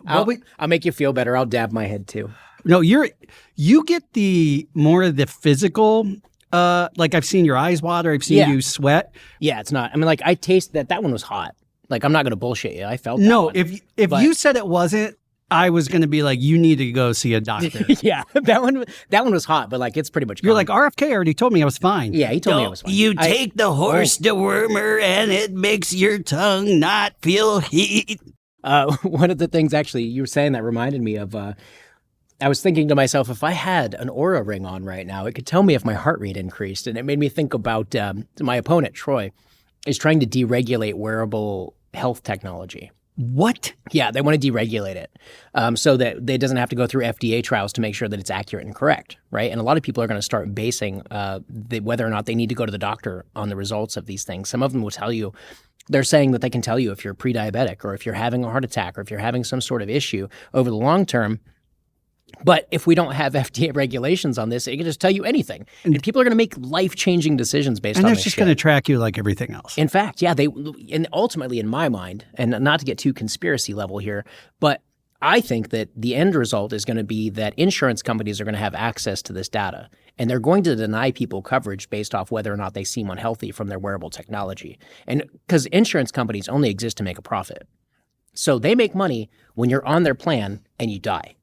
I'll make you feel better. I'll dab my head too. No, you get the more of the physical. Like I've seen your eyes water. I've seen you sweat. Yeah, it's not. I mean, like I taste that one was hot. Like I'm not going to bullshit you. I felt that no. one. If you said it wasn't, I was going to be like, you need to go see a doctor. Yeah, that one was hot, but like it's pretty much gone. You're like, RFK already told me I was fine. Yeah, he told me I was fine. You take the horse dewormer and it makes your tongue not feel heat. One of the things actually you were saying that reminded me of. I was thinking to myself, if I had an Oura ring on right now, it could tell me if my heart rate increased. And it made me think about my opponent, Troy, is trying to deregulate wearable health technology. What? Yeah, they want to deregulate it so that it doesn't have to go through FDA trials to make sure that it's accurate and correct, right? And a lot of people are going to start basing whether or not they need to go to the doctor on the results of these things. Some of them will tell you They're saying that they can tell you if you're pre-diabetic or if you're having a heart attack or if you're having some sort of issue over the long term. But if we don't have FDA regulations on this, it can just tell you anything. And people are going to make life-changing decisions based on this. And it's just going to track you like everything else. In fact, yeah, and ultimately in my mind, and not to get too conspiracy level here, but I think that the end result is going to be that insurance companies are going to have access to this data, and they're going to deny people coverage based off whether or not they seem unhealthy from their wearable technology. And because insurance companies only exist to make a profit. So they make money when you're on their plan and you die,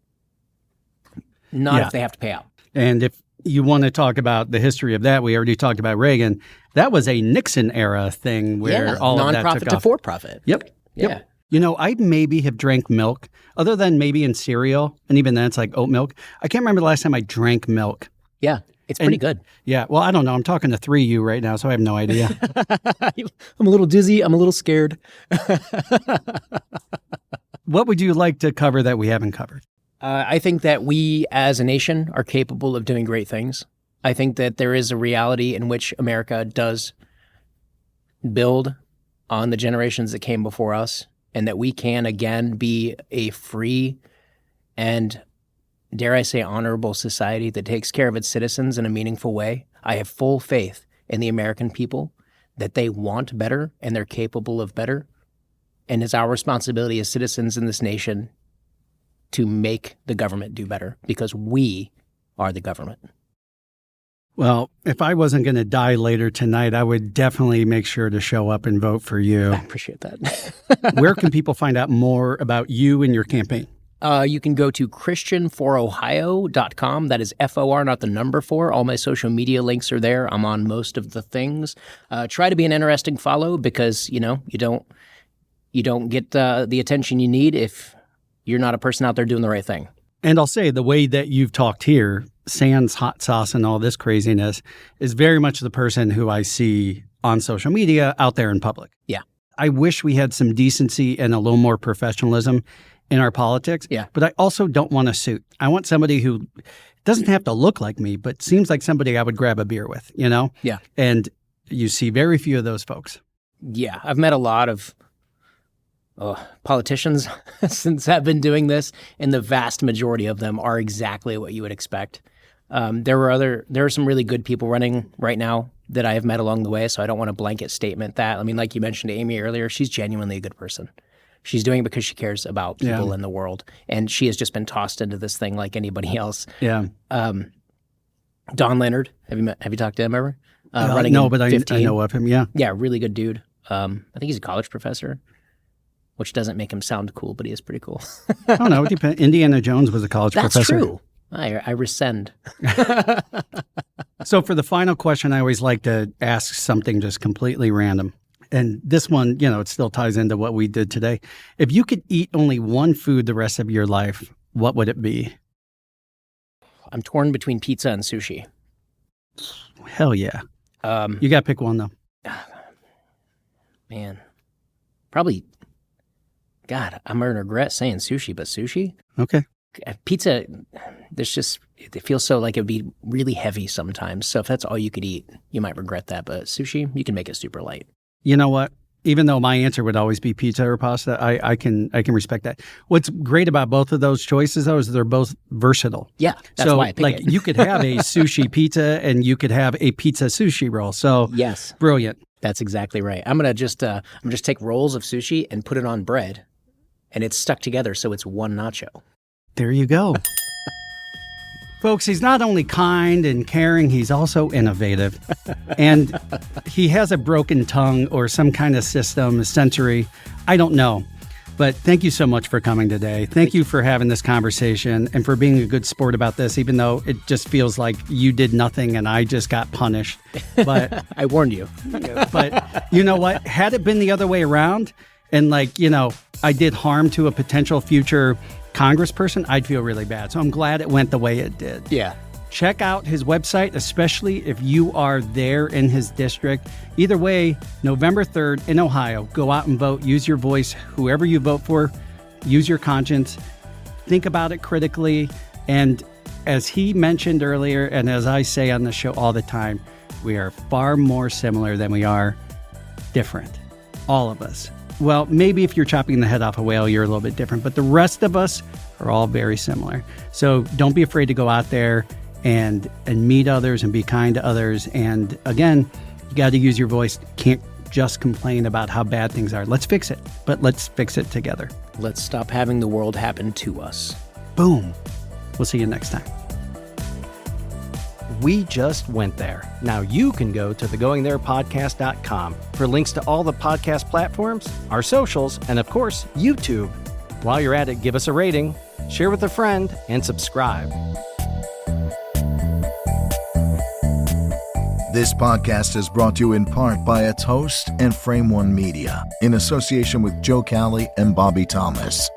not if they have to pay out. And if you want to talk about the history of that, we already talked about Reagan. That was a Nixon era thing where all of that took off. Non-profit to for-profit. Yep. Yeah. You know, I maybe have drank milk, other than maybe in cereal, and even then it's like oat milk. I can't remember the last time I drank milk. Yeah, it's pretty good. Yeah, well, I don't know. I'm talking to 3U right now, so I have no idea. I'm a little dizzy. I'm a little scared. What would you like to cover that we haven't covered? I think that we as a nation are capable of doing great things. I think that there is a reality in which America does build on the generations that came before us, and that we can again be a free and, dare I say, honorable society that takes care of its citizens in a meaningful way. I have full faith in the American people that they want better and they're capable of better. And it's our responsibility as citizens in this nation to make the government do better, because we are the government. Well, if I wasn't going to die later tonight, I would definitely make sure to show up and vote for you. I appreciate that. Where can people find out more about you and your campaign? You can go to christianforohio.com. That is FOR, not the number 4. All my social media links are there. I'm on most of the things. Try to be an interesting follow, because, you don't get the attention you need if you're not a person out there doing the right thing. And I'll say the way that you've talked here, sans hot sauce and all this craziness, is very much the person who I see on social media out there in public. Yeah. I wish we had some decency and a little more professionalism in our politics. Yeah. But I also don't want a suit. I want somebody who doesn't have to look like me, but seems like somebody I would grab a beer with, Yeah. And you see very few of those folks. Yeah. I've met a lot of politicians since I've been doing this, and the vast majority of them are exactly what you would expect. There are some really good people running right now that I have met along the way, so I don't want to blanket statement that. I mean, like you mentioned Amy earlier, she's genuinely a good person. She's doing it because she cares about people in the world, and she has just been tossed into this thing like anybody else. Yeah. Don Leonard, have you talked to him ever? Running no, but I know of him. Yeah. Yeah, really good dude. I think he's a college professor, which doesn't make him sound cool, but he is pretty cool. I don't know. It depends. Indiana Jones was a college professor. That's true. I rescind. So for the final question, I always like to ask something just completely random. And this one, it still ties into what we did today. If you could eat only one food the rest of your life, what would it be? I'm torn between pizza and sushi. Hell yeah. You got to pick one, though. Man. Probably, God, I'm going to regret saying sushi, but sushi? Okay. Pizza, it feels so like it would be really heavy sometimes. So if that's all you could eat, you might regret that. But sushi, you can make it super light. You know what? Even though my answer would always be pizza or pasta, I can respect that. What's great about both of those choices, though, is they're both versatile. Yeah, that's why I pick it. You could have a sushi pizza and you could have a pizza sushi roll. So yes, brilliant. That's exactly right. I'm gonna just take rolls of sushi and put it on bread, and it's stuck together so it's one nacho. There you go. Folks, he's not only kind and caring, he's also innovative. And he has a broken tongue or some kind of system, sensory. I don't know. But thank you so much for coming today. Thank you for having this conversation and for being a good sport about this, even though it just feels like you did nothing and I just got punished. But I warned you. But you know what? Had it been the other way around and I did harm to a potential future congressperson, I'd feel really bad. So I'm glad it went the way it did. Yeah. Check out his website, especially if you are there in his district. Either way, November 3rd in Ohio, go out and vote. Use your voice. Whoever you vote for, use your conscience. Think about it critically. And as he mentioned earlier, and as I say on the show all the time, we are far more similar than we are different. All of us. Well, maybe if you're chopping the head off a whale, you're a little bit different, but the rest of us are all very similar. So don't be afraid to go out there and meet others and be kind to others. And again, you got to use your voice. Can't just complain about how bad things are. Let's fix it, but let's fix it together. Let's stop having the world happen to us. Boom. We'll see you next time. We just went there. Now you can go to thegoingtherepodcast.com for links to all the podcast platforms, our socials, and of course, YouTube. While you're at it, give us a rating, share with a friend, and subscribe. This podcast is brought to you in part by its host and Frame One Media, in association with Joe Cowley and Bobby Thomas.